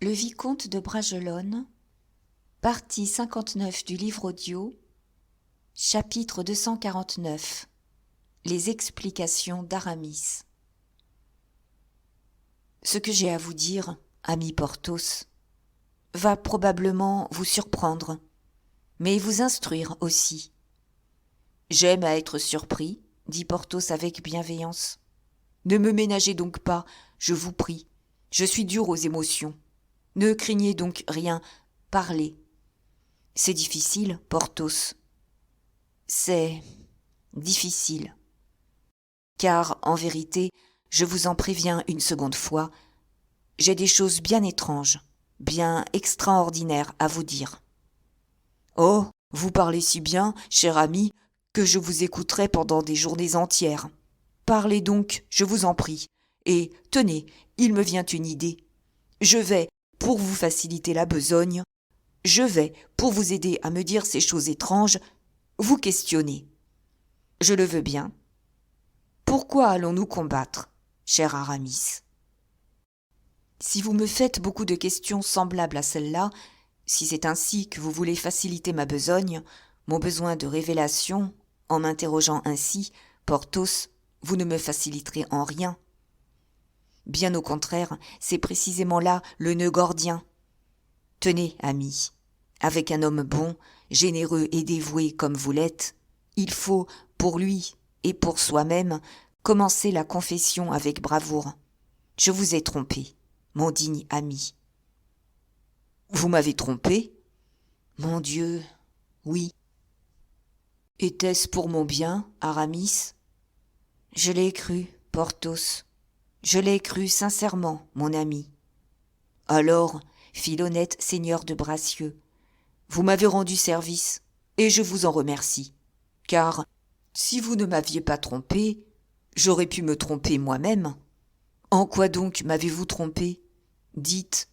Le vicomte de Bragelonne, partie 59 du livre audio, chapitre 249. Les explications d'Aramis. Ce que j'ai à vous dire, ami Porthos, va probablement vous surprendre, mais vous instruire aussi. J'aime à être surpris, dit Porthos avec bienveillance. Ne me ménagez donc pas, je vous prie. Je suis dur aux émotions. Ne craignez donc rien, parlez. C'est difficile, Porthos. C'est difficile. Car, en vérité, je vous en préviens une seconde fois, j'ai des choses bien étranges, bien extraordinaires à vous dire. Oh, vous parlez si bien, cher ami, que je vous écouterai pendant des journées entières. Parlez donc, je vous en prie. Et, tenez, il me vient une idée. Je vais, pour vous faciliter la besogne, je vais, pour vous aider à me dire ces choses étranges, vous questionner. Je le veux bien. Pourquoi allons-nous combattre, cher Aramis ? Si vous me faites beaucoup de questions semblables à celle-là, si c'est ainsi que vous voulez faciliter ma besogne, mon besoin de révélation, en m'interrogeant ainsi, Porthos, vous ne me faciliterez en rien. Bien au contraire, c'est précisément là le nœud gordien. Tenez, ami, avec un homme bon, généreux et dévoué comme vous l'êtes, il faut, pour lui et pour soi-même, commencer la confession avec bravoure. Je vous ai trompé, mon digne ami. Vous m'avez trompé ? Mon Dieu, oui. Était-ce pour mon bien, Aramis ? Je l'ai cru, Porthos. Je l'ai cru sincèrement, mon ami. Alors, fit l'honnête seigneur de Bracieux, vous m'avez rendu service, et je vous en remercie. Car, si vous ne m'aviez pas trompé, j'aurais pu me tromper moi-même. En quoi donc m'avez-vous trompé ? Dites.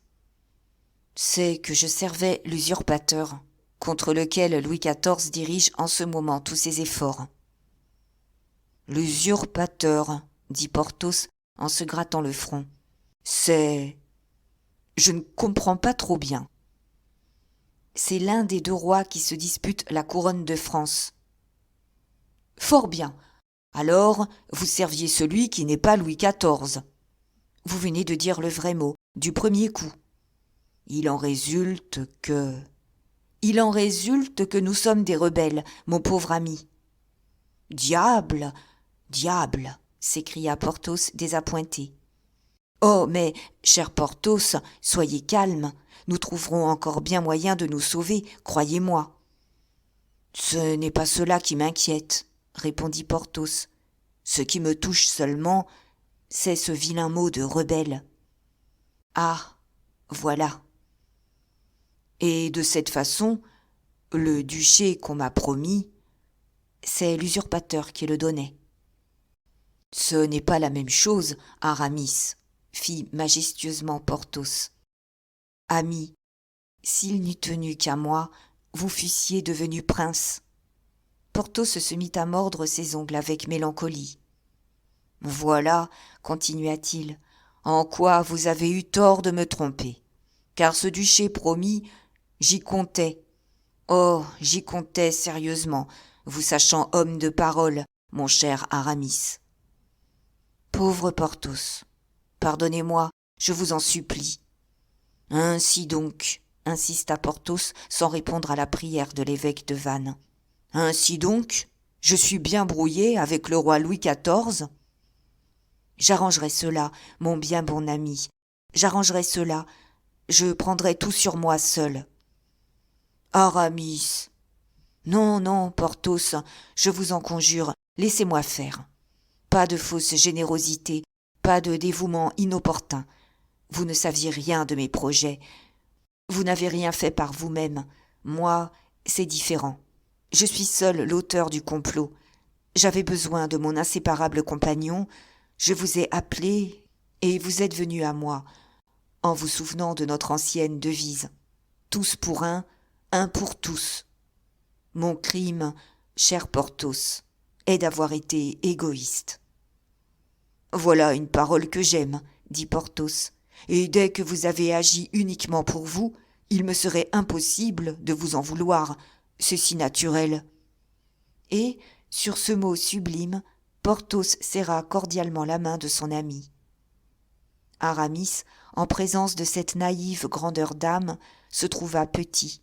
C'est que je servais l'usurpateur, contre lequel Louis XIV dirige en ce moment tous ses efforts. L'usurpateur, dit Porthos en se grattant le front. C'est... Je ne comprends pas trop bien. C'est l'un des deux rois qui se disputent la couronne de France. Fort bien. Alors, vous serviez celui qui n'est pas Louis XIV. Vous venez de dire le vrai mot, du premier coup. Il en résulte que nous sommes des rebelles, mon pauvre ami. Diable, diable, s'écria Porthos désappointé. Oh, mais, cher Porthos, soyez calme, nous trouverons encore bien moyen de nous sauver, croyez-moi. Ce n'est pas cela qui m'inquiète, répondit Porthos. Ce qui me touche seulement, c'est ce vilain mot de rebelle. Ah, voilà. Et de cette façon, le duché qu'on m'a promis, c'est l'usurpateur qui le donnait. Ce n'est pas la même chose, Aramis, fit majestueusement Porthos. Ami, s'il n'eût tenu qu'à moi, vous fussiez devenu prince. Porthos se mit à mordre ses ongles avec mélancolie. Voilà, continua-t-il, en quoi vous avez eu tort de me tromper, car ce duché promis, j'y comptais. Oh, j'y comptais sérieusement, vous sachant homme de parole, mon cher Aramis. Pauvre Porthos, pardonnez-moi, je vous en supplie. Ainsi donc, insista Porthos sans répondre à la prière de l'évêque de Vannes. Ainsi donc, je suis bien brouillé avec le roi Louis XIV. J'arrangerai cela, mon bien bon ami, j'arrangerai cela, je prendrai tout sur moi seul. Aramis. Non, non, Porthos, je vous en conjure, laissez-moi faire. Pas de fausse générosité, pas de dévouement inopportun. Vous ne saviez rien de mes projets. Vous n'avez rien fait par vous-même. Moi, c'est différent. Je suis seul l'auteur du complot. J'avais besoin de mon inséparable compagnon. Je vous ai appelé et vous êtes venu à moi, en vous souvenant de notre ancienne devise. Tous pour un pour tous. Mon crime, cher Porthos, est d'avoir été égoïste. Voilà une parole que j'aime, dit Porthos. et dès que vous avez agi uniquement pour vous, il me serait impossible de vous en vouloir, c'est si naturel. » Et, sur ce mot sublime, Porthos serra cordialement la main de son ami. Aramis, en présence de cette naïve grandeur d'âme, se trouva petit.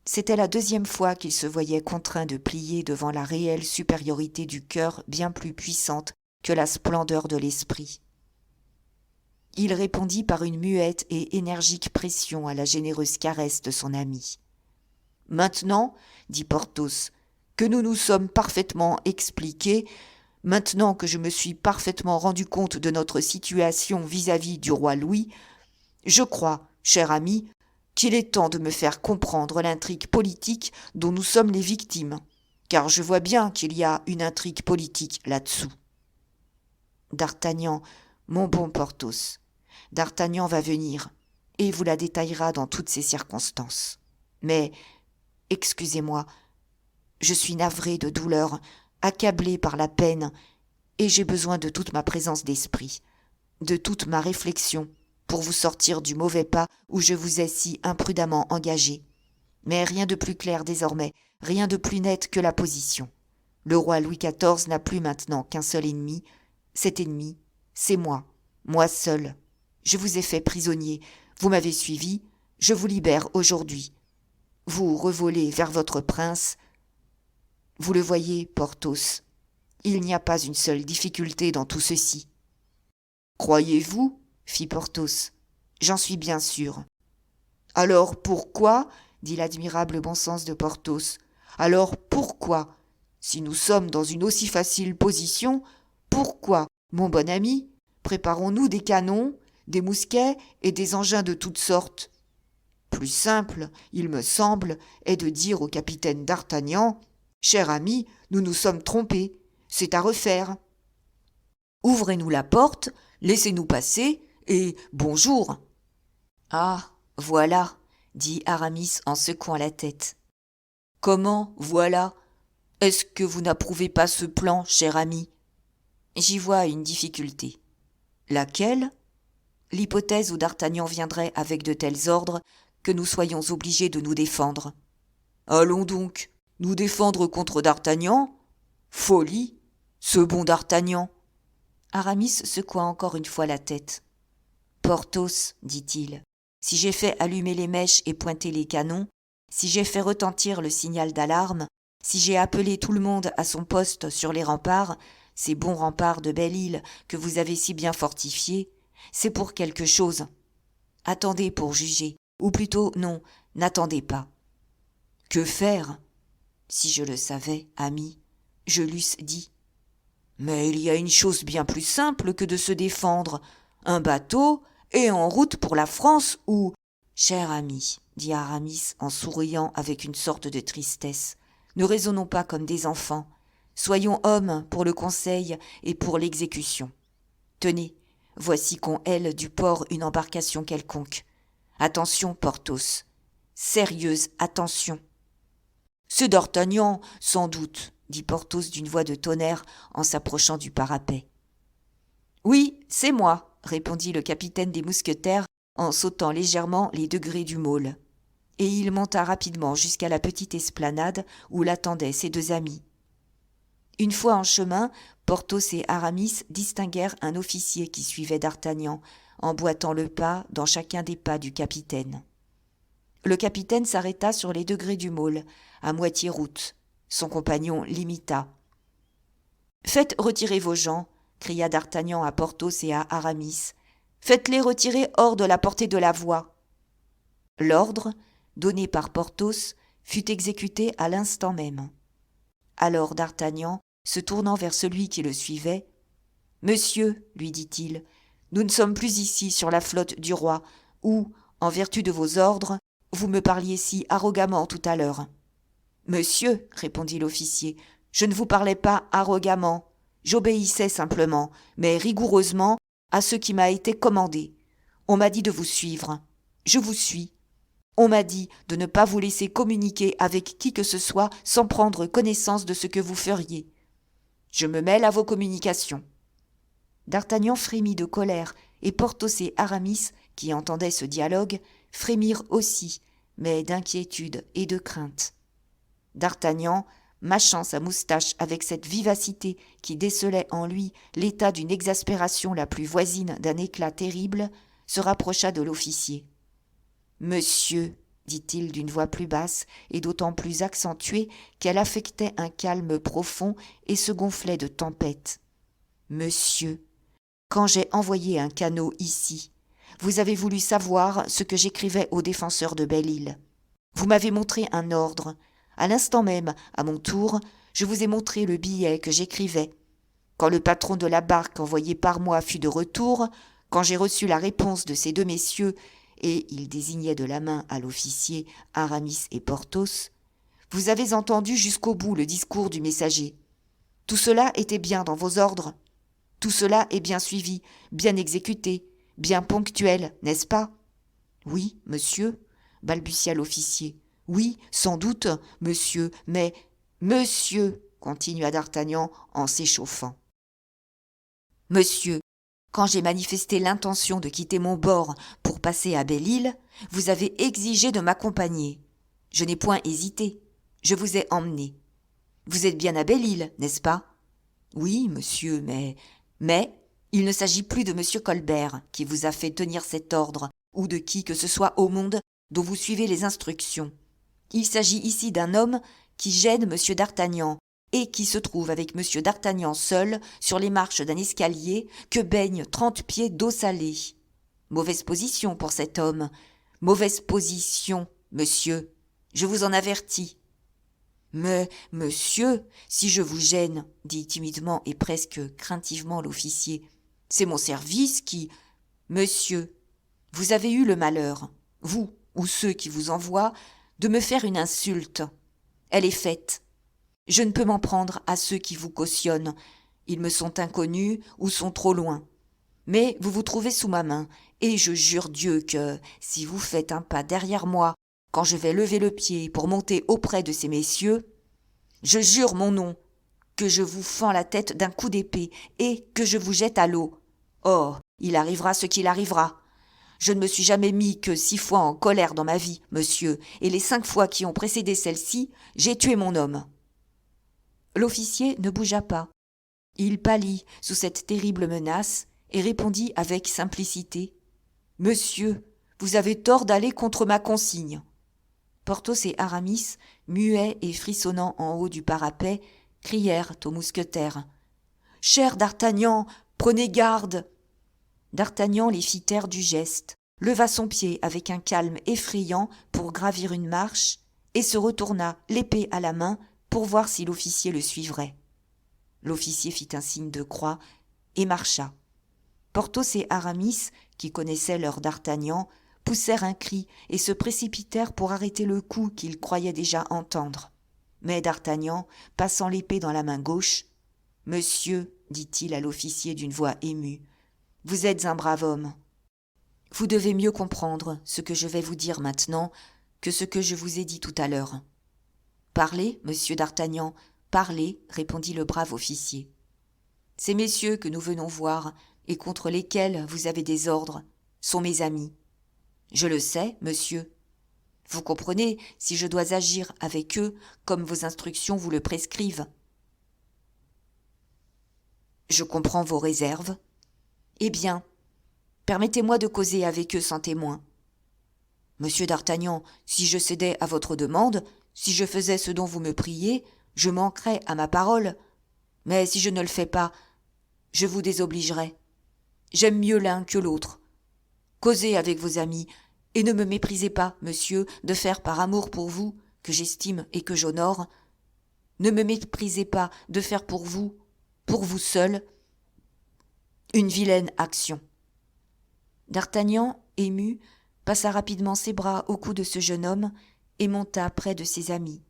C'était la deuxième fois qu'il se voyait contraint de plier devant la réelle supériorité du cœur bien plus puissante que la splendeur de l'esprit. Il répondit par une muette et énergique pression à la généreuse caresse de son ami. « Maintenant, dit Porthos, que nous nous sommes parfaitement expliqués, maintenant que je me suis parfaitement rendu compte de notre situation vis-à-vis du roi Louis, je crois, cher ami, qu'il est temps de me faire comprendre l'intrigue politique dont nous sommes les victimes, car je vois bien qu'il y a une intrigue politique là-dessous. » D'Artagnan, mon bon Porthos, D'Artagnan va venir, et vous la détaillera dans toutes ses circonstances. Mais, excusez-moi, je suis navré de douleur, accablé par la peine, et j'ai besoin de toute ma présence d'esprit, de toute ma réflexion, pour vous sortir du mauvais pas où je vous ai si imprudemment engagé. Mais rien de plus clair désormais, rien de plus net que la position. Le roi Louis XIV n'a plus maintenant qu'un seul ennemi. Cet ennemi, c'est moi seul. Je vous ai fait prisonnier, vous m'avez suivi, je vous libère aujourd'hui. Vous revolez vers votre prince. Vous le voyez, Porthos, il n'y a pas une seule difficulté dans tout ceci. »« Croyez-vous » fit Porthos. « J'en suis bien sûr. »« Alors pourquoi » dit l'admirable bon sens de Porthos. « Alors pourquoi, si nous sommes dans une aussi facile position, pourquoi, mon bon ami, préparons-nous des canons, des mousquets et des engins de toutes sortes ? Plus simple, il me semble, est de dire au capitaine d'Artagnan : « Cher ami, nous nous sommes trompés, c'est à refaire. Ouvrez-nous la porte, laissez-nous passer, et bonjour !»« Ah, voilà !» dit Aramis en secouant la tête. « Comment, voilà ? Est-ce que vous n'approuvez pas ce plan, cher ami ? J'y vois une difficulté. » « Laquelle ? » ?»« L'hypothèse où D'Artagnan viendrait avec de tels ordres que nous soyons obligés de nous défendre. »« Allons donc, nous défendre contre D'Artagnan ? Folie ! Ce bon D'Artagnan !» Aramis secoua encore une fois la tête. « Porthos, dit-il, si j'ai fait allumer les mèches et pointer les canons, si j'ai fait retentir le signal d'alarme, si j'ai appelé tout le monde à son poste sur les remparts, ces bons remparts de Belle-Île que vous avez si bien fortifiés, c'est pour quelque chose. Attendez pour juger, ou plutôt non, n'attendez pas. Que faire ? Si je le savais, ami, je l'eusse dit. Mais il y a une chose bien plus simple que de se défendre, un bateau et en route pour la France ou... Cher ami, dit Aramis en souriant avec une sorte de tristesse, ne raisonnons pas comme des enfants. Soyons hommes pour le conseil et pour l'exécution. Tenez, voici qu'on hèle du port une embarcation quelconque. Attention, Porthos. Sérieuse attention. C'est D'Artagnan, sans doute, dit Porthos d'une voix de tonnerre en s'approchant du parapet. Oui, c'est moi, répondit le capitaine des mousquetaires en sautant légèrement les degrés du môle. Et il monta rapidement jusqu'à la petite esplanade où l'attendaient ses deux amis. Une fois en chemin, Porthos et Aramis distinguèrent un officier qui suivait D'Artagnan, emboîtant le pas dans chacun des pas du capitaine. Le capitaine s'arrêta sur les degrés du môle, à moitié route. Son compagnon l'imita. « Faites retirer vos gens !» cria D'Artagnan à Porthos et à Aramis. « Faites-les retirer hors de la portée de la voix !» L'ordre, donné par Porthos, fut exécuté à l'instant même. Alors D'Artagnan, se tournant vers celui qui le suivait, « Monsieur, lui dit-il, nous ne sommes plus ici sur la flotte du roi, où, en vertu de vos ordres, vous me parliez si arrogamment tout à l'heure. »« Monsieur, répondit l'officier, je ne vous parlais pas arrogamment, j'obéissais simplement, mais rigoureusement, à ce qui m'a été commandé. On m'a dit de vous suivre. Je vous suis. On m'a dit de ne pas vous laisser communiquer avec qui que ce soit sans prendre connaissance de ce que vous feriez. Je me mêle à vos communications. » D'Artagnan frémit de colère, et Porthos et Aramis, qui entendaient ce dialogue, frémirent aussi, mais d'inquiétude et de crainte. D'Artagnan, mâchant sa moustache avec cette vivacité qui décelait en lui l'état d'une exaspération la plus voisine d'un éclat terrible, se rapprocha de l'officier. « Monsieur, dit-il d'une voix plus basse et d'autant plus accentuée qu'elle affectait un calme profond et se gonflait de tempête. « Monsieur, quand j'ai envoyé un canot ici, vous avez voulu savoir ce que j'écrivais aux défenseurs de Belle-Île. Vous m'avez montré un ordre. À l'instant même, à mon tour, je vous ai montré le billet que j'écrivais. Quand le patron de la barque envoyée par moi fut de retour, quand j'ai reçu la réponse de ces deux messieurs, et il désignait de la main à l'officier Aramis et Porthos, vous avez entendu jusqu'au bout le discours du messager. Tout cela était bien dans vos ordres. Tout cela est bien suivi, bien exécuté, bien ponctuel, n'est-ce pas ? Oui, monsieur, balbutia l'officier. Oui, sans doute, monsieur, mais... Monsieur, continua d'Artagnan en s'échauffant. Monsieur, quand j'ai manifesté l'intention de quitter mon bord pour passer à Belle-Île, vous avez exigé de m'accompagner. Je n'ai point hésité. Je vous ai emmené. Vous êtes bien à Belle-Île, n'est-ce pas ? Oui, monsieur, mais il ne s'agit plus de monsieur Colbert qui vous a fait tenir cet ordre, ou de qui que ce soit au monde dont vous suivez les instructions. Il s'agit ici d'un homme qui gêne monsieur d'Artagnan, et qui se trouve avec monsieur d'Artagnan seul sur les marches d'un escalier que baignent 30 pieds d'eau salée. Mauvaise position pour cet homme. Mauvaise position, monsieur. Je vous en avertis. Mais, monsieur, si je vous gêne, dit timidement et presque craintivement l'officier, c'est mon service qui... Monsieur, vous avez eu le malheur, vous ou ceux qui vous envoient, de me faire une insulte. Elle est faite. Je ne peux m'en prendre à ceux qui vous cautionnent. Ils me sont inconnus ou sont trop loin. Mais vous vous trouvez sous ma main, et je jure Dieu que, si vous faites un pas derrière moi, quand je vais lever le pied pour monter auprès de ces messieurs, je jure mon nom, que je vous fends la tête d'un coup d'épée et que je vous jette à l'eau. Oh, il arrivera ce qu'il arrivera. Je ne me suis jamais mis que 6 fois en colère dans ma vie, monsieur, et les 5 fois qui ont précédé celle-ci, j'ai tué mon homme. L'officier ne bougea pas. Il pâlit sous cette terrible menace et répondit avec simplicité. « Monsieur, vous avez tort d'aller contre ma consigne. » Porthos et Aramis, muets et frissonnant en haut du parapet, crièrent aux mousquetaires. « Cher d'Artagnan, prenez garde !» D'Artagnan les fit taire du geste, leva son pied avec un calme effrayant pour gravir une marche, et se retourna, l'épée à la main, pour voir si l'officier le suivrait. L'officier fit un signe de croix et marcha. Porthos et Aramis, qui connaissaient leur d'Artagnan, poussèrent un cri et se précipitèrent pour arrêter le coup qu'ils croyaient déjà entendre. Mais d'Artagnan, passant l'épée dans la main gauche, « Monsieur, dit-il à l'officier d'une voix émue, vous êtes un brave homme. Vous devez mieux comprendre ce que je vais vous dire maintenant que ce que je vous ai dit tout à l'heure. »« Parlez, monsieur d'Artagnan, parlez, répondit le brave officier. Ces messieurs que nous venons voir et contre lesquels vous avez des ordres sont mes amis. Je le sais, monsieur. Vous comprenez si je dois agir avec eux comme vos instructions vous le prescrivent. Je comprends vos réserves. Eh bien, permettez-moi de causer avec eux sans témoin. Monsieur d'Artagnan, si je cédais à votre demande, si je faisais ce dont vous me priez, je manquerais à ma parole. Mais si je ne le fais pas, je vous désobligerai. J'aime mieux l'un que l'autre. Causez avec vos amis, et ne me méprisez pas, monsieur, de faire par amour pour vous, que j'estime et que j'honore. Ne me méprisez pas de faire pour vous seul, une vilaine action. » D'Artagnan, ému, passa rapidement ses bras au cou de ce jeune homme et monta près de ses amis.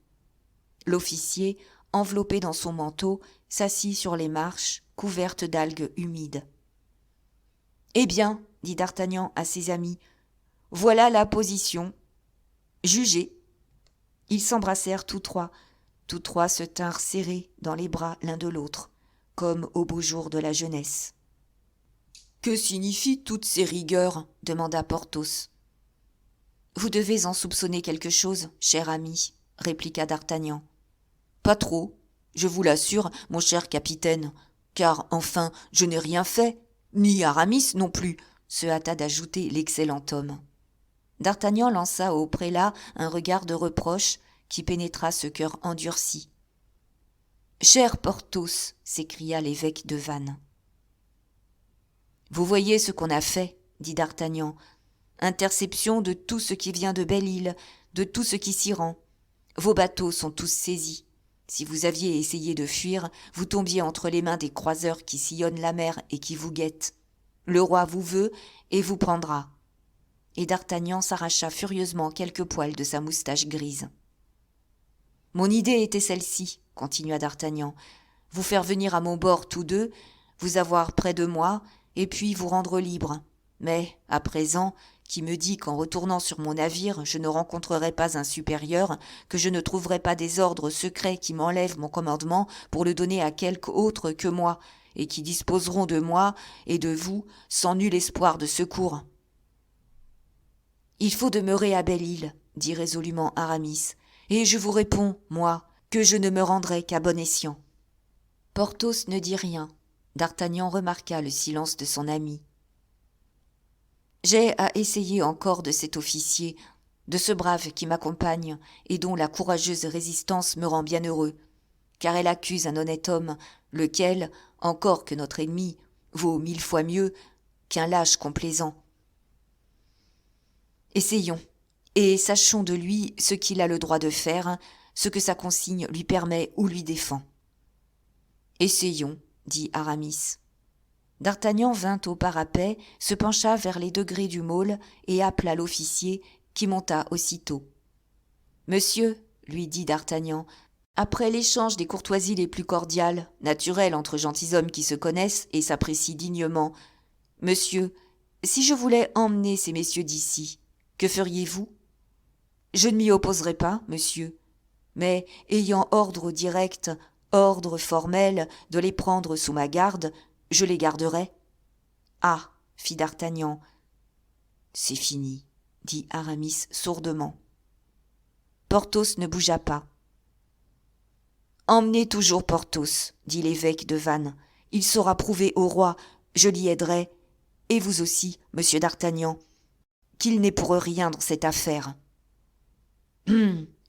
L'officier, enveloppé dans son manteau, s'assit sur les marches, couvertes d'algues humides. « Eh bien, dit d'Artagnan à ses amis, voilà la position. Jugez. » Ils s'embrassèrent tous trois se tinrent serrés dans les bras l'un de l'autre, comme au beau jour de la jeunesse. Que signifient toutes ces rigueurs ? Demanda Porthos. Vous devez en soupçonner quelque chose, cher ami, répliqua d'Artagnan. Pas trop, je vous l'assure, mon cher capitaine, car enfin je n'ai rien fait, ni Aramis non plus, se hâta d'ajouter l'excellent homme. D'Artagnan lança au prélat un regard de reproche qui pénétra ce cœur endurci. « Cher Porthos !» s'écria l'évêque de Vannes. « Vous voyez ce qu'on a fait, » dit d'Artagnan. « Interception de tout ce qui vient de Belle-Île, de tout ce qui s'y rend. Vos bateaux sont tous saisis. Si vous aviez essayé de fuir, vous tombiez entre les mains des croiseurs qui sillonnent la mer et qui vous guettent. Le roi vous veut et vous prendra. » Et d'Artagnan s'arracha furieusement quelques poils de sa moustache grise. « Mon idée était celle-ci, » continua d'Artagnan, « vous faire venir à mon bord tous deux, vous avoir près de moi, et puis vous rendre libre. Mais, à présent, qui me dit qu'en retournant sur mon navire, je ne rencontrerai pas un supérieur, que je ne trouverai pas des ordres secrets qui m'enlèvent mon commandement pour le donner à quelque autre que moi, et qui disposeront de moi et de vous sans nul espoir de secours. » « Il faut demeurer à Belle-Île, » dit résolument Aramis, « et je vous réponds, moi, que je ne me rendrai qu'à bon escient. » Porthos ne dit rien. D'Artagnan remarqua le silence de son ami. « J'ai à essayer encore de cet officier, de ce brave qui m'accompagne et dont la courageuse résistance me rend bien heureux, car elle accuse un honnête homme, lequel, encore que notre ennemi, vaut 1000 fois mieux qu'un lâche complaisant. Essayons, et sachons de lui ce qu'il a le droit de faire, ce que sa consigne lui permet ou lui défend. » « Essayons, » dit Aramis. D'Artagnan vint au parapet, se pencha vers les degrés du môle et appela l'officier, qui monta aussitôt. « Monsieur, » lui dit d'Artagnan, après l'échange des courtoisies les plus cordiales, naturelles entre gentilshommes qui se connaissent et s'apprécient dignement, « Monsieur, si je voulais emmener ces messieurs d'ici, que feriez-vous ? Je ne m'y opposerai pas, monsieur, mais ayant ordre direct, ordre formel de les prendre sous ma garde, je les garderai. »« Ah » fit d'Artagnan. « C'est fini, » dit Aramis sourdement. Porthos ne bougea pas. « Emmenez toujours Porthos, » dit l'évêque de Vannes. « Il saura prouver au roi, je l'y aiderai, et vous aussi, monsieur d'Artagnan, qu'il n'est pour rien dans cette affaire. »«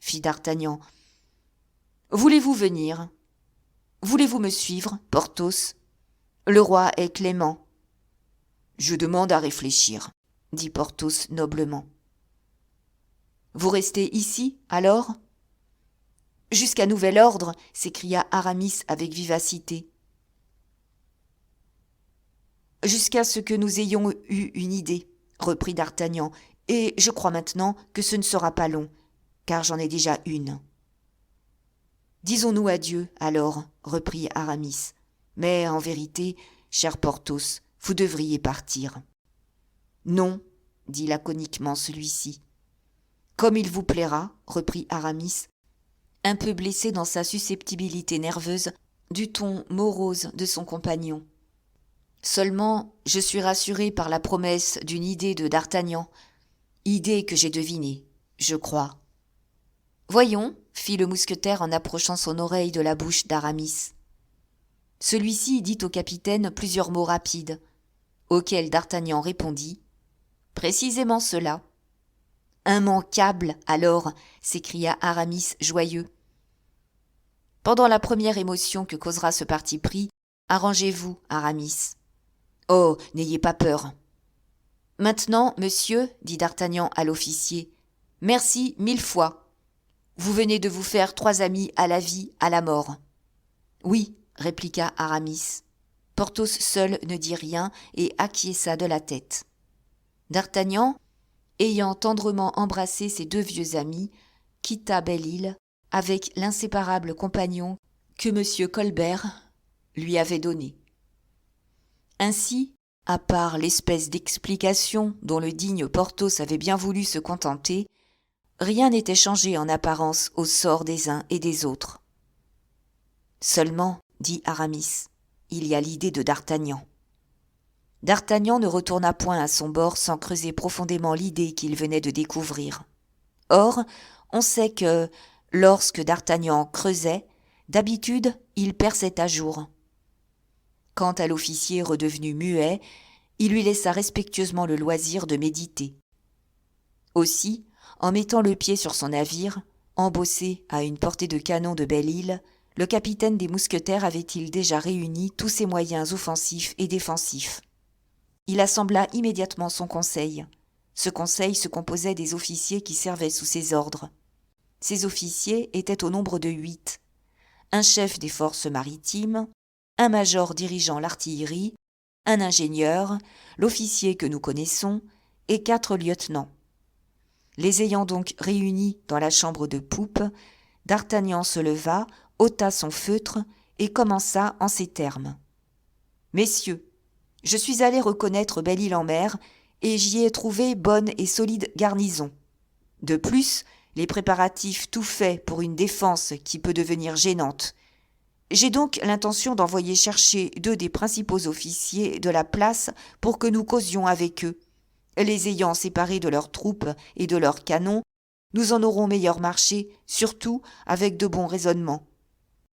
fit d'Artagnan. « Voulez-vous venir ? Voulez-vous me suivre, Porthos ? Le roi est clément. »« Je demande à réfléchir, » dit Porthos noblement. « Vous restez ici, alors ? » ?»« Jusqu'à nouvel ordre, » s'écria Aramis avec vivacité. « Jusqu'à ce que nous ayons eu une idée, » reprit d'Artagnan, « et je crois maintenant que ce ne sera pas long, car j'en ai déjà une. »« Disons-nous adieu, alors, » reprit Aramis. « Mais en vérité, cher Porthos, vous devriez partir. »« Non, » dit laconiquement celui-ci. « Comme il vous plaira, » reprit Aramis, un peu blessé dans sa susceptibilité nerveuse du ton morose de son compagnon. « Seulement, je suis rassuré par la promesse d'une idée de d'Artagnan, idée que j'ai devinée, je crois. »« Voyons, » fit le mousquetaire en approchant son oreille de la bouche d'Aramis. Celui-ci dit au capitaine plusieurs mots rapides, auxquels d'Artagnan répondit « Précisément cela. »« Immanquable, alors !» s'écria Aramis joyeux. « Pendant la première émotion que causera ce parti pris, arrangez-vous, Aramis. »« Oh, n'ayez pas peur. »« Maintenant, monsieur, » dit d'Artagnan à l'officier, « merci 1000 fois. Vous venez de vous faire 3 amis à la vie, à la mort. »« Oui, » répliqua Aramis. Porthos seul ne dit rien et acquiesça de la tête. D'Artagnan, ayant tendrement embrassé ses 2 vieux amis, quitta Belle-Île avec l'inséparable compagnon que M. Colbert lui avait donné. Ainsi, à part l'espèce d'explication dont le digne Porthos avait bien voulu se contenter, rien n'était changé en apparence au sort des uns et des autres. Seulement, dit Aramis, il y a l'idée de d'Artagnan. D'Artagnan ne retourna point à son bord sans creuser profondément l'idée qu'il venait de découvrir. Or, on sait que, lorsque d'Artagnan creusait, d'habitude, il perçait à jour. Quant à l'officier redevenu muet, il lui laissa respectueusement le loisir de méditer. Aussi, en mettant le pied sur son navire, embossé à une portée de canon de Belle-Île, le capitaine des mousquetaires avait-il déjà réuni tous ses moyens offensifs et défensifs. Il assembla immédiatement son conseil. Ce conseil se composait des officiers qui servaient sous ses ordres. Ces officiers étaient au nombre de 8. Un chef des forces maritimes, un major dirigeant l'artillerie, un ingénieur, l'officier que nous connaissons, et 4 lieutenants. Les ayant donc réunis dans la chambre de poupe, d'Artagnan se leva, ôta son feutre et commença en ces termes. « Messieurs, je suis allé reconnaître Belle-Île-en-Mer et j'y ai trouvé bonne et solide garnison. De plus, les préparatifs tout faits pour une défense qui peut devenir gênante. J'ai donc l'intention d'envoyer chercher 2 des principaux officiers de la place pour que nous causions avec eux. Les ayant séparés de leurs troupes et de leurs canons, nous en aurons meilleur marché, surtout avec de bons raisonnements.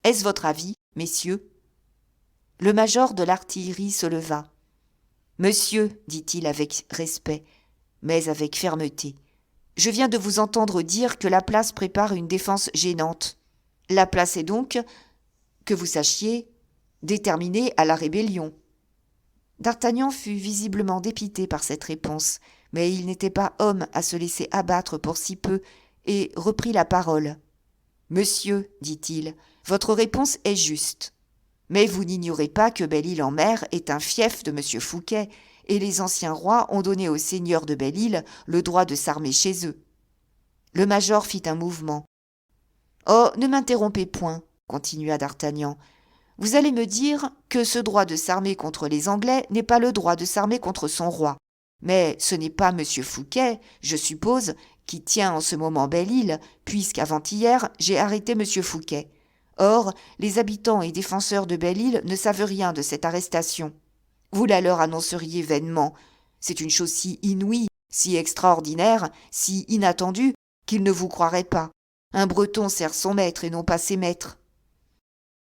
Est-ce votre avis, messieurs ?» Le major de l'artillerie se leva. « Monsieur, dit-il avec respect, mais avec fermeté, je viens de vous entendre dire que la place prépare une défense gênante. La place est donc, que vous sachiez, déterminée à la rébellion. » D'Artagnan fut visiblement dépité par cette réponse, mais il n'était pas homme à se laisser abattre pour si peu, et reprit la parole. « Monsieur, dit-il, votre réponse est juste. Mais vous n'ignorez pas que Belle-Île-en-Mer est un fief de M. Fouquet, et les anciens rois ont donné aux seigneurs de Belle-Île le droit de s'armer chez eux. » Le major fit un mouvement. « Oh, ne m'interrompez point, continua d'Artagnan. Vous allez me dire que ce droit de s'armer contre les Anglais n'est pas le droit de s'armer contre son roi. Mais ce n'est pas M. Fouquet, je suppose, qui tient en ce moment Belle-Île, puisqu'avant-hier, j'ai arrêté M. Fouquet. Or, les habitants et défenseurs de Belle-Île ne savent rien de cette arrestation. Vous la leur annonceriez vainement. C'est une chose si inouïe, si extraordinaire, si inattendue, qu'ils ne vous croiraient pas. Un Breton sert son maître et non pas ses maîtres.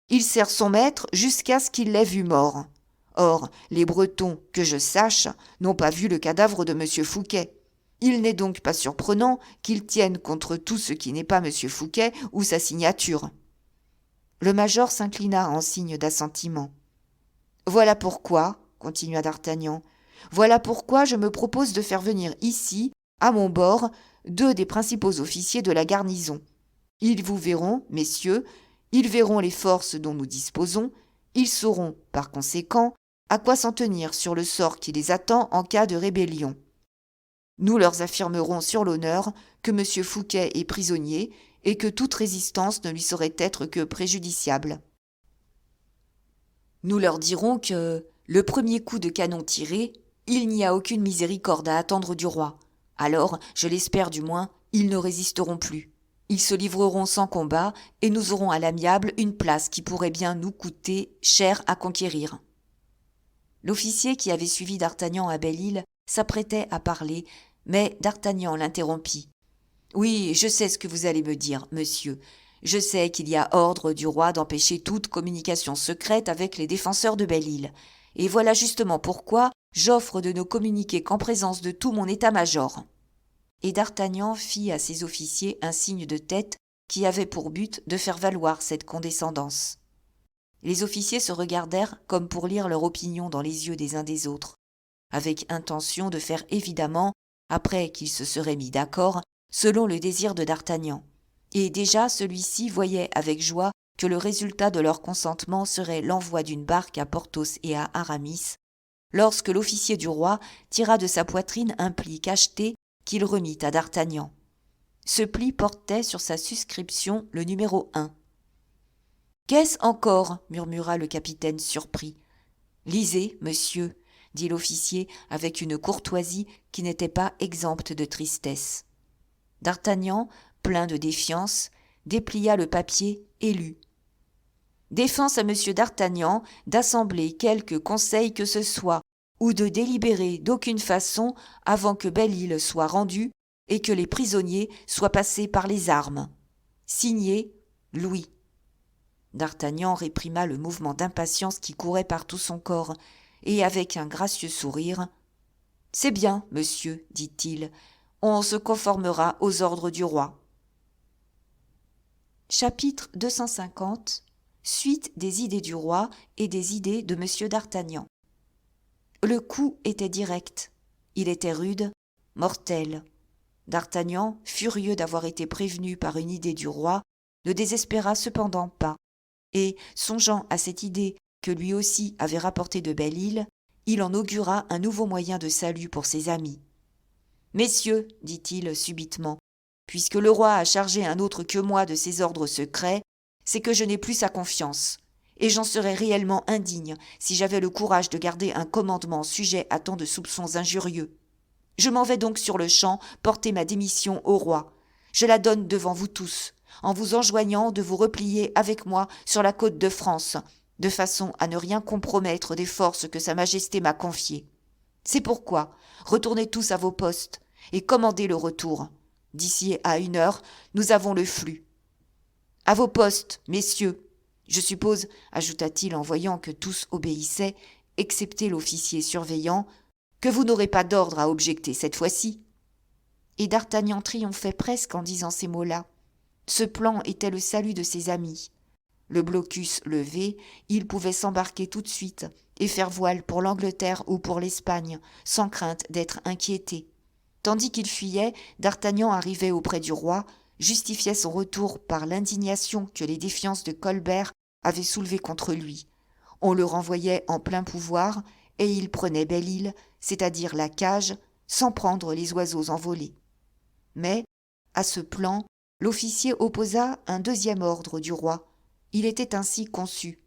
Il sert son maître jusqu'à ce qu'il l'ait vu mort. Or, les Bretons, que je sache, n'ont pas vu le cadavre de M. Fouquet. Il n'est donc pas surprenant qu'ils tiennent contre tout ce qui n'est pas M. Fouquet ou sa signature. » Le major s'inclina en signe d'assentiment. « Voilà pourquoi, continua d'Artagnan, voilà pourquoi je me propose de faire venir ici, à mon bord, 2 des principaux officiers de la garnison. Ils vous verront, messieurs, ils verront les forces dont nous disposons, ils sauront, par conséquent, à quoi s'en tenir sur le sort qui les attend en cas de rébellion. Nous leur affirmerons sur l'honneur que M. Fouquet est prisonnier et que toute résistance ne lui saurait être que préjudiciable. Nous leur dirons que, le premier coup de canon tiré, il n'y a aucune miséricorde à attendre du roi. Alors, je l'espère du moins, ils ne résisteront plus. Ils se livreront sans combat et nous aurons à l'amiable une place qui pourrait bien nous coûter cher à conquérir. » L'officier qui avait suivi d'Artagnan à Belle-Île s'apprêtait à parler, mais d'Artagnan l'interrompit. « Oui, je sais ce que vous allez me dire, monsieur. Je sais qu'il y a ordre du roi d'empêcher toute communication secrète avec les défenseurs de Belle-Île. Et voilà justement pourquoi j'offre de ne communiquer qu'en présence de tout mon état-major. » Et d'Artagnan fit à ses officiers un signe de tête qui avait pour but de faire valoir cette condescendance. Les officiers se regardèrent comme pour lire leur opinion dans les yeux des uns des autres, avec intention de faire évidemment, après qu'ils se seraient mis d'accord, selon le désir de d'Artagnan. Et déjà celui-ci voyait avec joie que le résultat de leur consentement serait l'envoi d'une barque à Porthos et à Aramis, lorsque l'officier du roi tira de sa poitrine un pli cacheté qu'il remit à d'Artagnan. Ce pli portait sur sa suscription le numéro 1. « Qu'est-ce encore » murmura le capitaine surpris. « Lisez, monsieur, » dit l'officier avec une courtoisie qui n'était pas exempte de tristesse. D'Artagnan, plein de défiance, déplia le papier et lut. « Défense à monsieur d'Artagnan d'assembler quelque conseil que ce soit, ou de délibérer d'aucune façon avant que Belle-Île soit rendue et que les prisonniers soient passés par les armes. Signé Louis. D'Artagnan réprima le mouvement d'impatience qui courait par tout son corps, et avec un gracieux sourire, « C'est bien, monsieur, dit-il, on se conformera aux ordres du roi. » Chapitre 250. Suite des idées du roi et des idées de monsieur d'Artagnan. Le coup était direct, il était rude, mortel. D'Artagnan, furieux d'avoir été prévenu par une idée du roi, ne désespéra cependant pas, et, songeant à cette idée que lui aussi avait rapportée de Belle-Île, il en augura un nouveau moyen de salut pour ses amis. « Messieurs, dit-il subitement, puisque le roi a chargé un autre que moi de ses ordres secrets, c'est que je n'ai plus sa confiance, et j'en serais réellement indigne si j'avais le courage de garder un commandement sujet à tant de soupçons injurieux. Je m'en vais donc sur le champ porter ma démission au roi. Je la donne devant vous tous, en vous enjoignant de vous replier avec moi sur la côte de France, de façon à ne rien compromettre des forces que Sa Majesté m'a confiées. C'est pourquoi retournez tous à vos postes et commandez le retour. D'ici à 1 heure, nous avons le flux. À vos postes, messieurs. Je suppose, ajouta-t-il en voyant que tous obéissaient, excepté l'officier surveillant, que vous n'aurez pas d'ordre à objecter cette fois-ci. Et d'Artagnan triomphait presque en disant ces mots-là. Ce plan était le salut de ses amis. Le blocus levé, il pouvait s'embarquer tout de suite et faire voile pour l'Angleterre ou pour l'Espagne, sans crainte d'être inquiété. Tandis qu'il fuyait, d'Artagnan arrivait auprès du roi, justifiait son retour par l'indignation que les défiances de Colbert avaient soulevée contre lui. On le renvoyait en plein pouvoir, et il prenait Belle-Île, c'est-à-dire la cage, sans prendre les oiseaux envolés. Mais, à ce plan, l'officier opposa un deuxième ordre du roi. Il était ainsi conçu.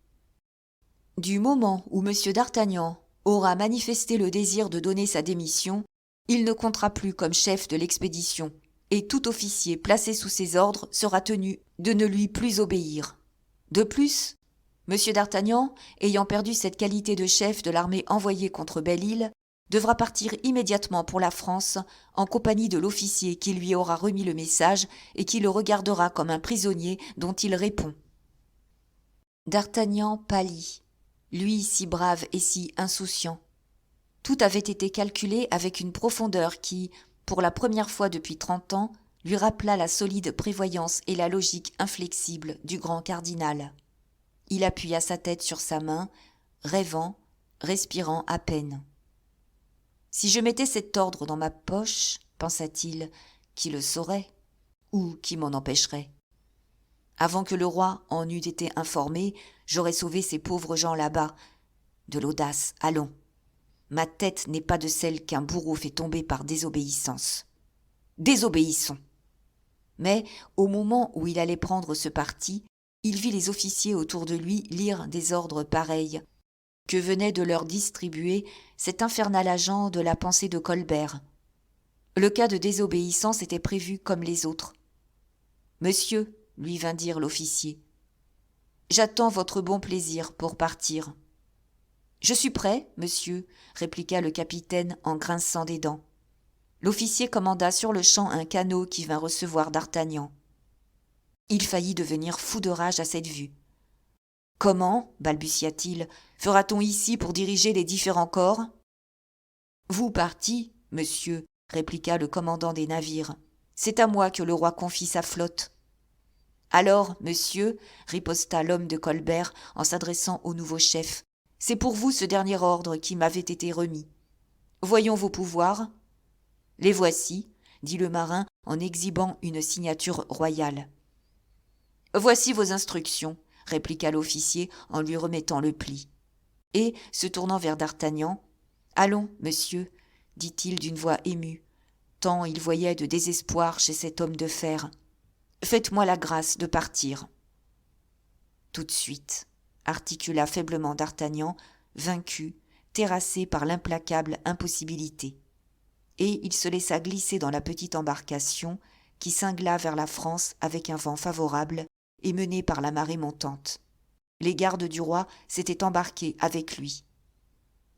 Du moment où M. d'Artagnan aura manifesté le désir de donner sa démission, il ne comptera plus comme chef de l'expédition, et tout officier placé sous ses ordres sera tenu de ne lui plus obéir. De plus, M. d'Artagnan, ayant perdu cette qualité de chef de l'armée envoyée contre Belle-Île, devra partir immédiatement pour la France en compagnie de l'officier qui lui aura remis le message et qui le regardera comme un prisonnier dont il répond. D'Artagnan pâlit, lui si brave et si insouciant. Tout avait été calculé avec une profondeur qui, pour la première fois depuis 30 ans, lui rappela la solide prévoyance et la logique inflexible du grand cardinal. Il appuya sa tête sur sa main, rêvant, respirant à peine. « Si je mettais cet ordre dans ma poche, pensa-t-il, qui le saurait, ou qui m'en empêcherait ? Avant que le roi en eût été informé, j'aurais sauvé ces pauvres gens là-bas. De l'audace, allons. Ma tête n'est pas de celle qu'un bourreau fait tomber par désobéissance. Désobéissons !» Mais, au moment où il allait prendre ce parti, il vit les officiers autour de lui lire des ordres pareils, que venait de leur distribuer cet infernal agent de la pensée de Colbert. Le cas de désobéissance était prévu comme les autres. « Monsieur, » lui vint dire l'officier, « j'attends votre bon plaisir pour partir. »« Je suis prêt, monsieur, » répliqua le capitaine en grinçant des dents. L'officier commanda sur-le-champ un canot qui vint recevoir d'Artagnan. Il faillit devenir fou de rage à cette vue. « Comment, balbutia-t-il, fera-t-on ici pour diriger les différents corps ?»« Vous partis, monsieur, » répliqua le commandant des navires. « C'est à moi que le roi confie sa flotte. »« Alors, monsieur, » riposta l'homme de Colbert en s'adressant au nouveau chef, « c'est pour vous ce dernier ordre qui m'avait été remis. Voyons vos pouvoirs. »« Les voici, » dit le marin en exhibant une signature royale. « Voici vos instructions, » répliqua l'officier en lui remettant le pli. Et, se tournant vers d'Artagnan, « Allons, monsieur, » dit-il d'une voix émue, tant il voyait de désespoir chez cet homme de fer. « Faites-moi la grâce de partir. »« Tout de suite, » articula faiblement d'Artagnan, vaincu, terrassé par l'implacable impossibilité. Et il se laissa glisser dans la petite embarcation qui cingla vers la France avec un vent favorable et menée par la marée montante. Les gardes du roi s'étaient embarqués avec lui.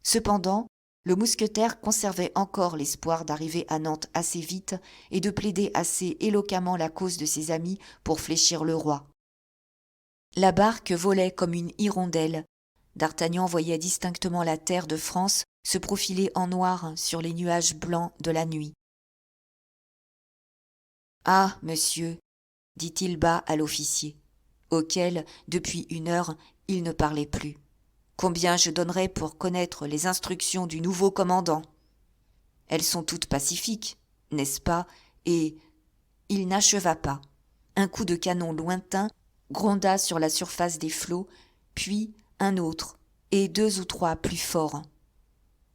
Cependant, Le mousquetaire conservait encore l'espoir d'arriver à Nantes assez vite et de plaider assez éloquemment la cause de ses amis pour fléchir le roi. La barque volait comme une hirondelle. D'Artagnan voyait distinctement la terre de France se profiler en noir sur les nuages blancs de la nuit. « Ah, monsieur » dit-il bas à l'officier, auquel, depuis 1 heure, il ne parlait plus. « Combien je donnerais pour connaître les instructions du nouveau commandant ? Elles sont toutes pacifiques, n'est-ce pas ? » Et il n'acheva pas. Un coup de canon lointain gronda sur la surface des flots, puis un autre, et 2 ou 3 plus forts.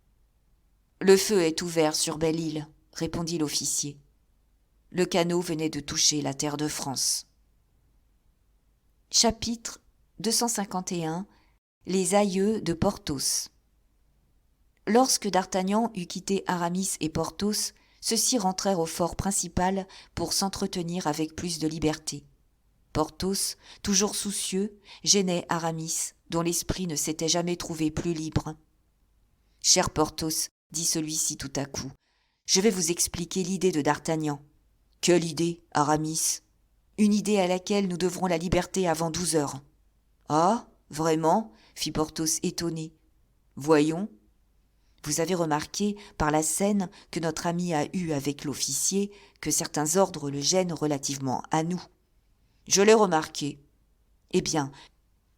« Le feu est ouvert sur Belle-Île, » répondit l'officier. Le canot venait de toucher la terre de France. Chapitre 251. Les aïeux de Porthos. Lorsque d'Artagnan eut quitté Aramis et Porthos, ceux-ci rentrèrent au fort principal pour s'entretenir avec plus de liberté. Porthos, toujours soucieux, gênait Aramis, dont l'esprit ne s'était jamais trouvé plus libre. « Cher Porthos, dit celui-ci tout à coup, je vais vous expliquer l'idée de d'Artagnan. »« Quelle idée, Aramis ? » ?»« Une idée à laquelle nous devrons la liberté avant 12 heures. »« Ah, vraiment ?» fit Porthos étonné. « Voyons. » « Vous avez remarqué, par la scène que notre ami a eue avec l'officier, que certains ordres le gênent relativement à nous. »« Je l'ai remarqué. »« Eh bien,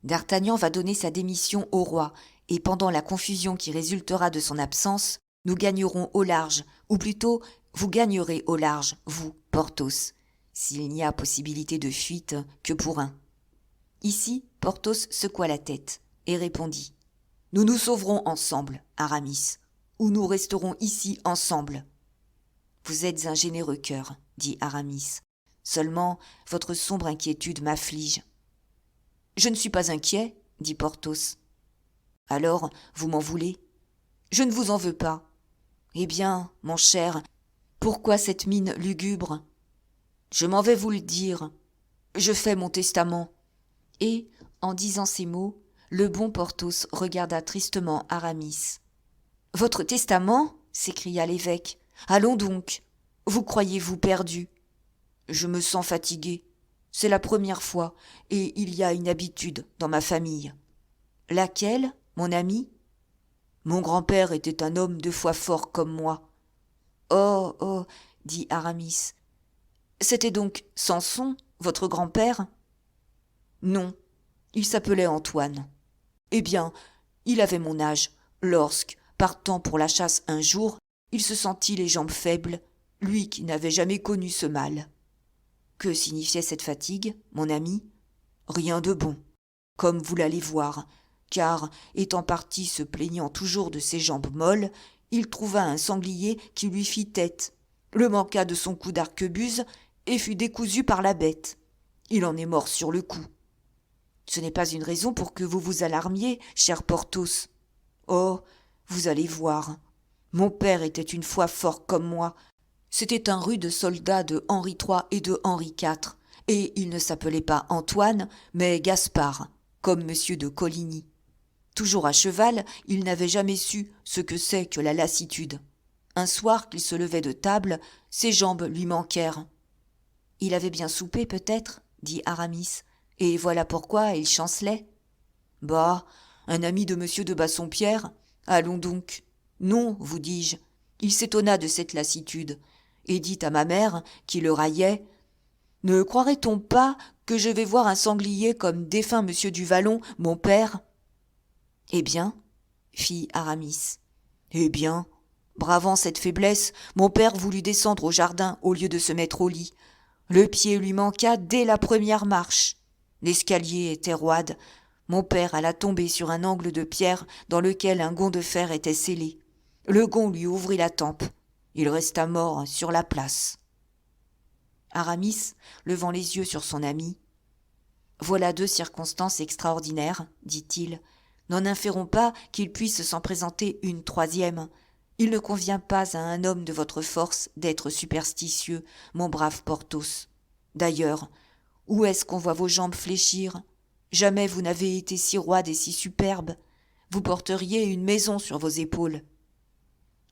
d'Artagnan va donner sa démission au roi, et pendant la confusion qui résultera de son absence, nous gagnerons au large, ou plutôt, vous gagnerez au large, vous, Porthos, s'il n'y a possibilité de fuite que pour un. » Ici, Porthos secoua la tête et répondit. « Nous nous sauverons ensemble, Aramis, ou nous resterons ici ensemble. »« Vous êtes un généreux cœur, » dit Aramis. « Seulement, votre sombre inquiétude m'afflige. »« Je ne suis pas inquiet, » dit Porthos. « Alors, vous m'en voulez ? » ?»« Je ne vous en veux pas. »« Eh bien, mon cher, pourquoi cette mine lugubre ? » ?»« Je m'en vais vous le dire. Je fais mon testament. » Et, en disant ces mots, le bon Porthos regarda tristement Aramis. « Votre testament ? » s'écria l'évêque. « Allons donc. Vous croyez-vous perdu ? Je me sens fatigué. C'est la première fois, et il y a une habitude dans ma famille. »« Laquelle, mon ami ? » ?»« Mon grand-père était un homme 2 fois fort comme moi. »« Oh, oh, dit Aramis. C'était donc Samson, votre grand-père ? » ?»« Non, il s'appelait Antoine. Eh bien, il avait mon âge, lorsque, partant pour la chasse un jour, il se sentit les jambes faibles, lui qui n'avait jamais connu ce mal. Que signifiait cette fatigue, mon ami ? Rien de bon, comme vous l'allez voir, car, étant parti se plaignant toujours de ses jambes molles, il trouva un sanglier qui lui fit tête, le manqua de son coup d'arquebuse et fut décousu par la bête. Il en est mort sur le coup. Ce n'est pas une raison pour que vous vous alarmiez, cher Porthos. Oh, vous allez voir. Mon père était une fois fort comme moi. C'était un rude soldat de Henri III et de Henri IV, et il ne s'appelait pas Antoine, mais Gaspard, comme monsieur de Coligny. Toujours à cheval, il n'avait jamais su ce que c'est que la lassitude. Un soir qu'il se levait de table, ses jambes lui manquèrent. « Il avait bien soupé, peut-être, » dit Aramis. « Et voilà pourquoi il chancelait. »« Bah, un ami de monsieur de Bassompierre ? Allons donc. »« Non, vous dis-je. Il s'étonna de cette lassitude, et dit à ma mère, qui le raillait, « Ne croirait-on pas que je vais voir un sanglier comme défunt monsieur du Vallon, mon père ?»« Eh bien, » fit Aramis. « Eh bien, bravant cette faiblesse, mon père voulut descendre au jardin au lieu de se mettre au lit. Le pied lui manqua dès la première marche. L'escalier était roide. Mon père alla tomber sur un angle de pierre dans lequel un gond de fer était scellé. Le gond lui ouvrit la tempe. Il resta mort sur la place. » Aramis, levant les yeux sur son ami, « Voilà 2 circonstances extraordinaires, dit-il. N'en inférons pas qu'il puisse s'en présenter une 3e. Il ne convient pas à un homme de votre force d'être superstitieux, mon brave Porthos. D'ailleurs, où est-ce qu'on voit vos jambes fléchir ? Jamais vous n'avez été si roide et si superbe. Vous porteriez une maison sur vos épaules. »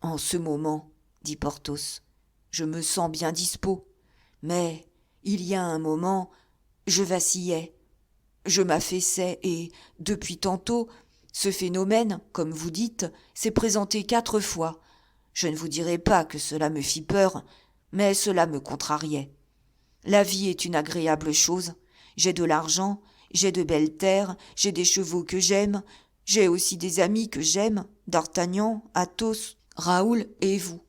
En ce moment, dit Porthos, je me sens bien dispos, mais il y a un moment, je vacillais, je m'affaissais et, depuis tantôt, ce phénomène, comme vous dites, s'est présenté 4 fois. Je ne vous dirai pas que cela me fit peur, mais cela me contrariait. La vie est une agréable chose. J'ai de l'argent, j'ai de belles terres, j'ai des chevaux que j'aime, j'ai aussi des amis que j'aime, d'Artagnan, Athos, Raoul et vous.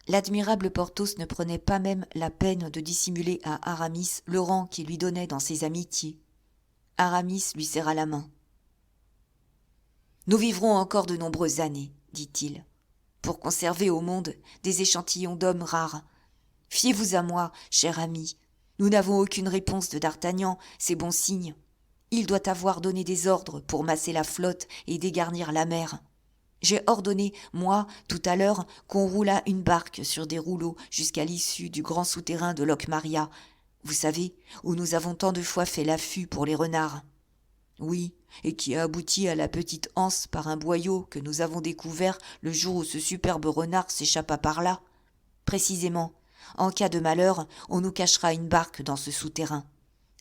L'admirable Porthos ne prenait pas même la peine de dissimuler à Aramis le rang qu'il lui donnait dans ses amitiés. Aramis lui serra la main. « Nous vivrons encore de nombreuses années, dit-il, pour conserver au monde des échantillons d'hommes rares. Fiez-vous à moi, cher ami. Nous n'avons aucune réponse de d'Artagnan, c'est bon signe. Il doit avoir donné des ordres pour masser la flotte et dégarnir la mer. J'ai ordonné, moi, tout à l'heure, qu'on roulât une barque sur des rouleaux jusqu'à l'issue du grand souterrain de Locmaria, vous savez, où nous avons tant de fois fait l'affût pour les renards. Oui, et qui a abouti à la petite anse par un boyau que nous avons découvert le jour où ce superbe renard s'échappa par là. Précisément, en cas de malheur, on nous cachera une barque dans ce souterrain.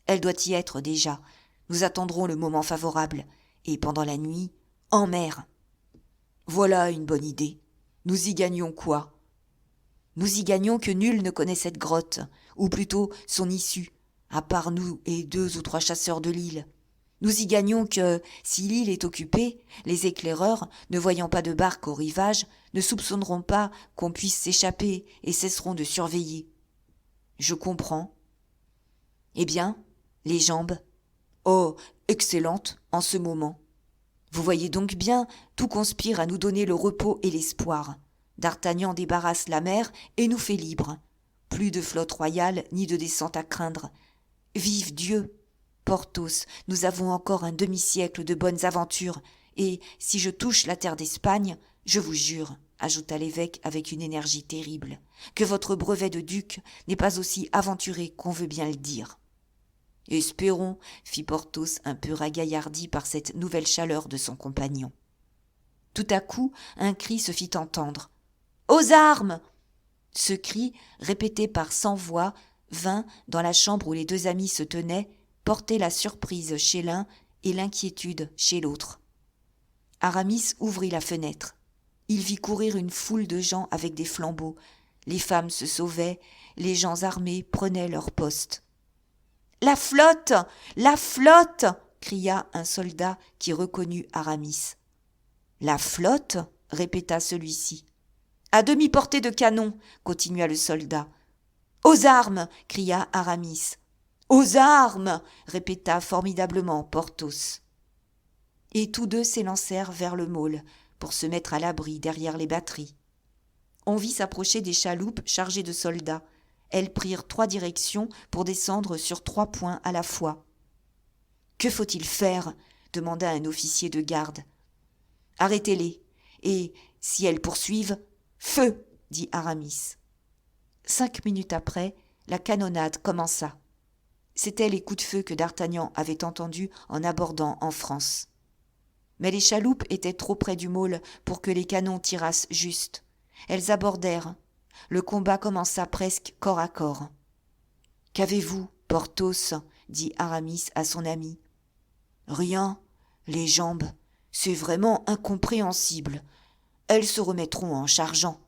Elle doit y être déjà. Nous attendrons le moment favorable, et pendant la nuit, en mer. Voilà une bonne idée. Nous y gagnons quoi ? Nous y gagnons que nul ne connaît cette grotte, ou plutôt son issue, à part nous et 2 ou 3 chasseurs de l'île. Nous y gagnons que, si l'île est occupée, les éclaireurs, ne voyant pas de barque au rivage, ne soupçonneront pas qu'on puisse s'échapper et cesseront de surveiller. Je comprends. Eh bien, les jambes ? Oh, excellentes en ce moment. Vous voyez donc bien, tout conspire à nous donner le repos et l'espoir. D'Artagnan débarrasse la mer et nous fait libres. Plus de flotte royale ni de descente à craindre. Vive Dieu ! Porthos, nous avons encore un demi-siècle de bonnes aventures, et si je touche la terre d'Espagne, je vous jure, ajouta l'évêque avec une énergie terrible, que votre brevet de duc n'est pas aussi aventuré qu'on veut bien le dire. Espérons, fit Porthos un peu ragaillardi par cette nouvelle chaleur de son compagnon. Tout à coup, un cri se fit entendre. « Aux armes !» Ce cri, répété par 100 voix, vint, dans la chambre où les 2 amis se tenaient, porter la surprise chez l'un et l'inquiétude chez l'autre. Aramis ouvrit la fenêtre. Il vit courir une foule de gens avec des flambeaux. Les femmes se sauvaient, les gens armés prenaient leur poste. « La flotte ! La flotte !» cria un soldat qui reconnut Aramis. « La flotte ?» répéta celui-ci. « À demi-portée de canon !» continua le soldat. « Aux armes !» cria Aramis. « Aux armes !» répéta formidablement Porthos. Et tous 2 s'élancèrent vers le môle pour se mettre à l'abri derrière les batteries. On vit s'approcher des chaloupes chargées de soldats. Elles prirent 3 directions pour descendre sur 3 points à la fois. « Que faut-il faire ?» demanda un officier de garde. « Arrêtez-les, et, si elles poursuivent, feu !» dit Aramis. 5 minutes après, la canonnade commença. C'étaient les coups de feu que d'Artagnan avait entendus en abordant en France. Mais les chaloupes étaient trop près du môle pour que les canons tirassent juste. Elles abordèrent. Le combat commença presque corps à corps. « Qu'avez-vous, Porthos ?» dit Aramis à son ami. « Rien, les jambes, c'est vraiment incompréhensible. Elles se remettront en chargeant. »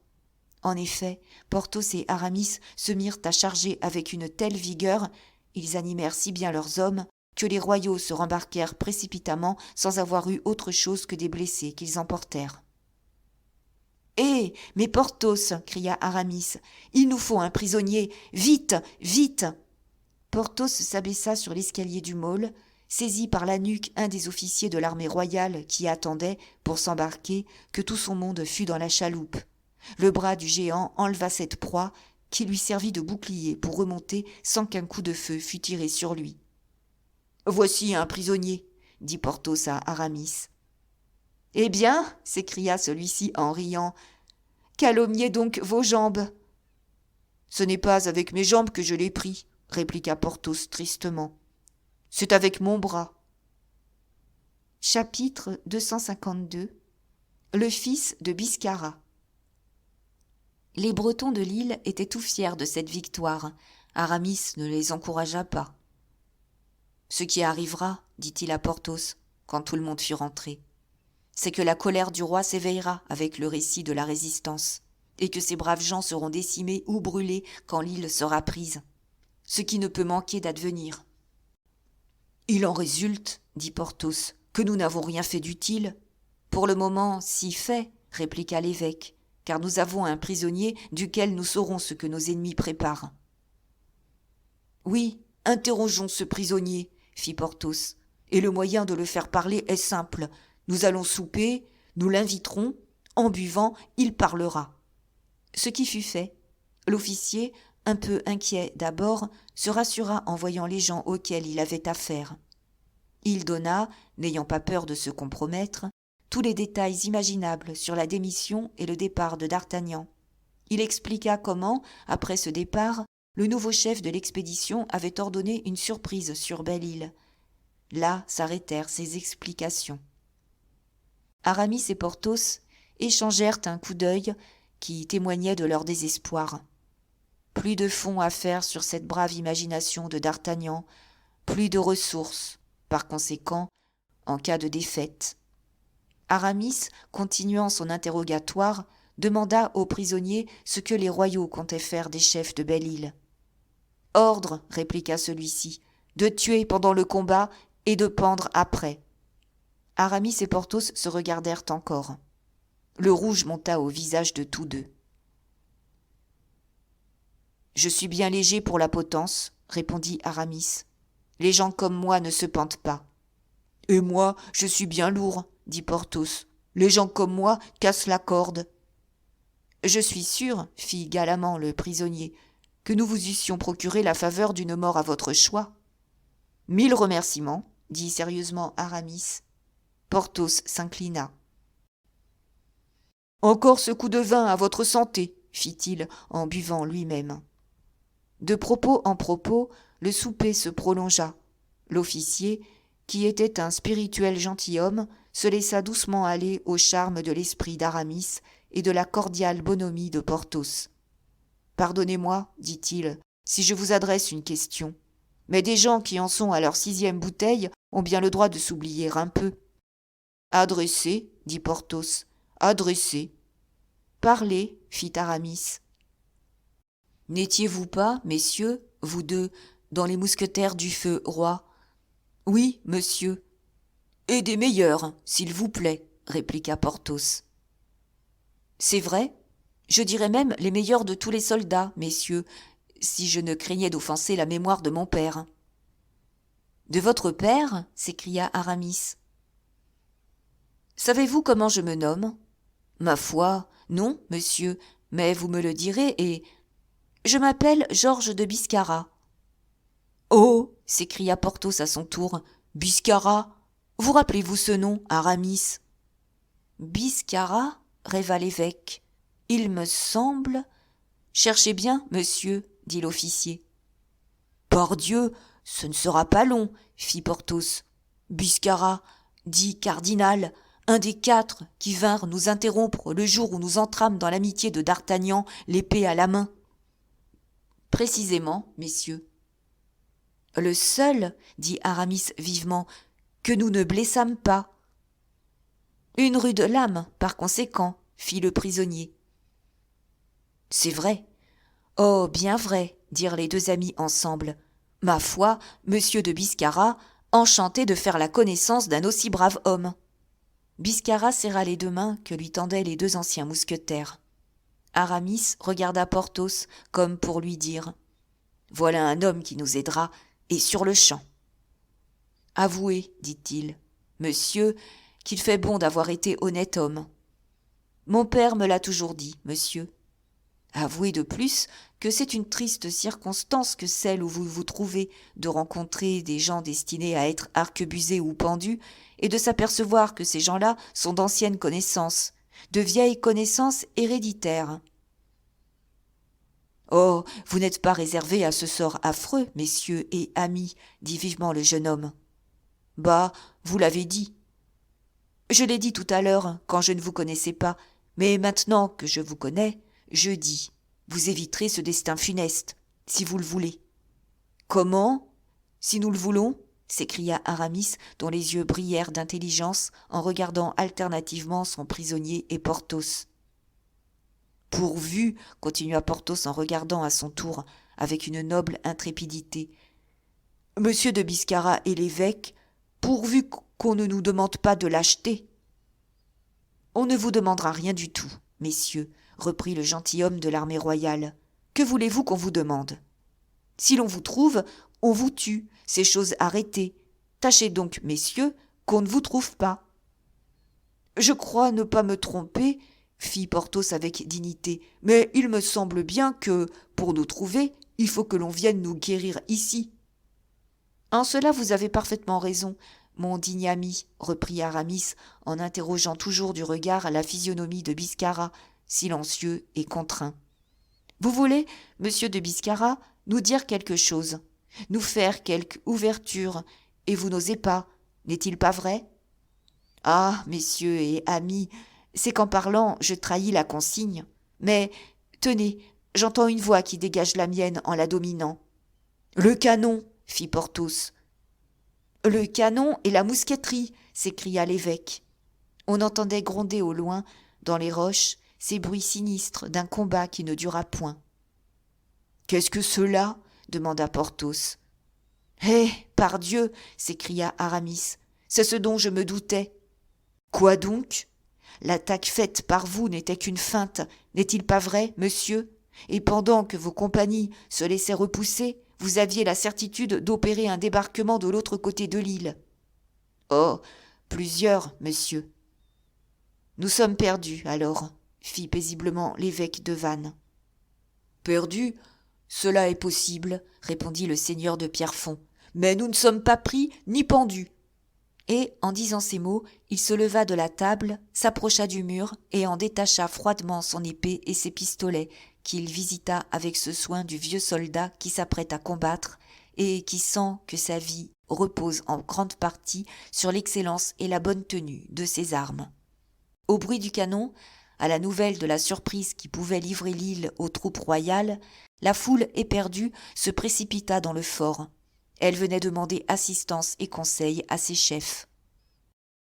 En effet, Porthos et Aramis se mirent à charger avec une telle vigueur, ils animèrent si bien leurs hommes, que les royaux se rembarquèrent précipitamment sans avoir eu autre chose que des blessés qu'ils emportèrent. « Eh, mais Porthos !» cria Aramis, « il nous faut un prisonnier, vite, vite !» Porthos s'abaissa sur l'escalier du môle, saisit par la nuque un des officiers de l'armée royale qui attendait, pour s'embarquer, que tout son monde fût dans la chaloupe. Le bras du géant enleva cette proie, qui lui servit de bouclier pour remonter sans qu'un coup de feu fût tiré sur lui. « Voici un prisonnier, » dit Porthos à Aramis. « Eh bien, » s'écria celui-ci en riant, « calomniez donc vos jambes. »« Ce n'est pas avec mes jambes que je l'ai pris, » répliqua Porthos tristement. « C'est avec mon bras. » Chapitre 252. Le fils de Biscarat. Les Bretons de l'île étaient tout fiers de cette victoire. Aramis ne les encouragea pas. « Ce qui arrivera, dit-il à Porthos, quand tout le monde fut rentré, c'est que la colère du roi s'éveillera avec le récit de la résistance, et que ces braves gens seront décimés ou brûlés quand l'île sera prise, ce qui ne peut manquer d'advenir. »« Il en résulte, dit Porthos, que nous n'avons rien fait d'utile. »« Pour le moment, si fait, répliqua l'évêque, car nous avons un prisonnier duquel nous saurons ce que nos ennemis préparent. »« Oui, interrogeons ce prisonnier, fit Porthos, et le moyen de le faire parler est simple. Nous allons souper, nous l'inviterons, en buvant, il parlera. » Ce qui fut fait. L'officier, un peu inquiet d'abord, se rassura en voyant les gens auxquels il avait affaire. Il donna, n'ayant pas peur de se compromettre, tous les détails imaginables sur la démission et le départ de d'Artagnan. Il expliqua comment, après ce départ, le nouveau chef de l'expédition avait ordonné une surprise sur Belle-Île. Là s'arrêtèrent ses explications. Aramis et Porthos échangèrent un coup d'œil qui témoignait de leur désespoir. Plus de fonds à faire sur cette brave imagination de d'Artagnan, plus de ressources, par conséquent, en cas de défaite. Aramis, continuant son interrogatoire, demanda au prisonnier ce que les royaux comptaient faire des chefs de Belle-Île. « Ordre, répliqua celui-ci, de tuer pendant le combat et de pendre après. » Aramis et Porthos se regardèrent encore. Le rouge monta au visage de tous deux. « Je suis bien léger pour la potence, répondit Aramis. Les gens comme moi ne se pendent pas. Et moi, je suis bien lourd, dit Porthos. Les gens comme moi cassent la corde. Je suis sûr, fit galamment le prisonnier, que nous vous eussions procuré la faveur d'une mort à votre choix. 1000 remerciements, dit sérieusement Aramis. Porthos s'inclina. Encore ce coup de vin à votre santé, fit-il en buvant lui-même. De propos en propos, le souper se prolongea. L'officier, qui était un spirituel gentilhomme, se laissa doucement aller au charme de l'esprit d'Aramis et de la cordiale bonhomie de Porthos. « Pardonnez-moi, dit-il, si je vous adresse une question, mais des gens qui en sont à leur 6e bouteille ont bien le droit de s'oublier un peu. »« Adressez, dit Porthos, adressez. »« Parlez, fit Aramis. »« N'étiez-vous pas, messieurs, vous deux, dans les mousquetaires du feu roi ?»« Oui, monsieur. »« Et des meilleurs, s'il vous plaît, répliqua Porthos. »« C'est vrai, je dirais même les meilleurs de tous les soldats, messieurs, si je ne craignais d'offenser la mémoire de mon père. »« De votre père ?» s'écria Aramis. « Savez-vous comment je me nomme ? » ?»« Ma foi, non, monsieur, mais vous me le direz et... Je m'appelle Georges de Biscarat. »« Oh !» s'écria Porthos à son tour. « Biscarat ! Vous rappelez-vous ce nom, Aramis ?»« Biscarat ?» rêva l'évêque. « Il me semble... »« Cherchez bien, monsieur, » dit l'officier. « Pardieu, ce ne sera pas long, » fit Porthos. « Biscarat, dit cardinal, un des 4 qui vinrent nous interrompre le jour où nous entrâmes dans l'amitié de d'Artagnan, l'épée à la main. »« Précisément, messieurs. »« Le seul, dit Aramis vivement, que nous ne blessâmes pas. »« Une rude lame, par conséquent, fit le prisonnier. »« C'est vrai. »« Oh, bien vrai, dirent les 2 amis ensemble. Ma foi, monsieur de Biscarat, enchanté de faire la connaissance d'un aussi brave homme. » Biscarat serra les 2 mains que lui tendaient les 2 anciens mousquetaires. Aramis regarda Porthos comme pour lui dire « Voilà un homme qui nous aidera, et sur le champ. »« Avouez, dit-il, monsieur, qu'il fait bon d'avoir été honnête homme. Mon père me l'a toujours dit, monsieur. Avouez de plus que c'est une triste circonstance que celle où vous vous trouvez de rencontrer des gens destinés à être arquebusés ou pendus et de s'apercevoir que ces gens-là sont d'anciennes connaissances, de vieilles connaissances héréditaires. »« Oh, vous n'êtes pas réservés à ce sort affreux, messieurs et amis, dit vivement le jeune homme. Bah, vous l'avez dit. Je l'ai dit tout à l'heure, quand je ne vous connaissais pas, mais maintenant que je vous connais, je dis, vous éviterez ce destin funeste, si vous le voulez. » »« Comment ? Si nous le voulons ?» s'écria Aramis, dont les yeux brillèrent d'intelligence en regardant alternativement son prisonnier et Porthos. « Pourvu, » continua Porthos en regardant à son tour avec une noble intrépidité, « Monsieur de Biscarat et l'évêque, pourvu qu'on ne nous demande pas de l'acheter. »« On ne vous demandera rien du tout, messieurs, » reprit le gentilhomme de l'armée royale. « Que voulez-vous qu'on vous demande ? Si l'on vous trouve, on vous tue, c'est chose arrêtée. Tâchez donc, messieurs, qu'on ne vous trouve pas. »« Je crois ne pas me tromper, » fit Porthos avec dignité, « mais il me semble bien que, pour nous trouver, il faut que l'on vienne nous guérir ici. »« En cela vous avez parfaitement raison, mon digne ami, » reprit Aramis, en interrogeant toujours du regard la physionomie de Biscarat, silencieux et contraint. « Vous voulez, monsieur de Biscarat, nous dire quelque chose, nous faire quelque ouverture, et vous n'osez pas, n'est-il pas vrai ? Ah, messieurs et amis, c'est qu'en parlant, je trahis la consigne. Mais, tenez, j'entends une voix qui dégage la mienne en la dominant. »« Le canon !» fit Porthos. « Le canon et la mousqueterie !» s'écria l'évêque. On entendait gronder au loin, dans les roches, ces bruits sinistres d'un combat qui ne dura point. « Qu'est-ce que cela ?» demanda Porthos. « Eh, pardieu !» s'écria Aramis, « c'est ce dont je me doutais. »« Quoi donc ? L'attaque faite par vous n'était qu'une feinte, n'est-il pas vrai, monsieur ? Et pendant que vos compagnies se laissaient repousser, vous aviez la certitude d'opérer un débarquement de l'autre côté de l'île. »« Oh, plusieurs, monsieur. »« Nous sommes perdus, alors, » fit paisiblement l'évêque de Vannes. « Perdus ? Cela est possible, » répondit le seigneur de Pierrefonds. « Mais nous ne sommes pas pris ni pendus. » Et, en disant ces mots, il se leva de la table, s'approcha du mur et en détacha froidement son épée et ses pistolets, qu'il visita avec ce soin du vieux soldat qui s'apprête à combattre et qui sent que sa vie repose en grande partie sur l'excellence et la bonne tenue de ses armes. Au bruit du canon, à la nouvelle de la surprise qui pouvait livrer l'île aux troupes royales, la foule éperdue se précipita dans le fort. Elle venait demander assistance et conseil à ses chefs.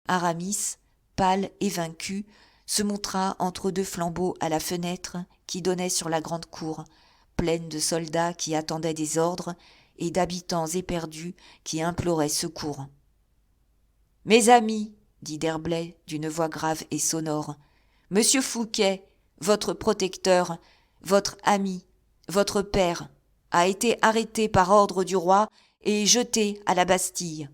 Aramis, pâle et vaincu, se montra entre deux flambeaux à la fenêtre qui donnait sur la grande cour, pleine de soldats qui attendaient des ordres et d'habitants éperdus qui imploraient secours. « Mes amis, » dit D'Herblay d'une voix grave et sonore, « Monsieur Fouquet, votre protecteur, votre ami, votre père, a été arrêté par ordre du roi et jeté à la Bastille. »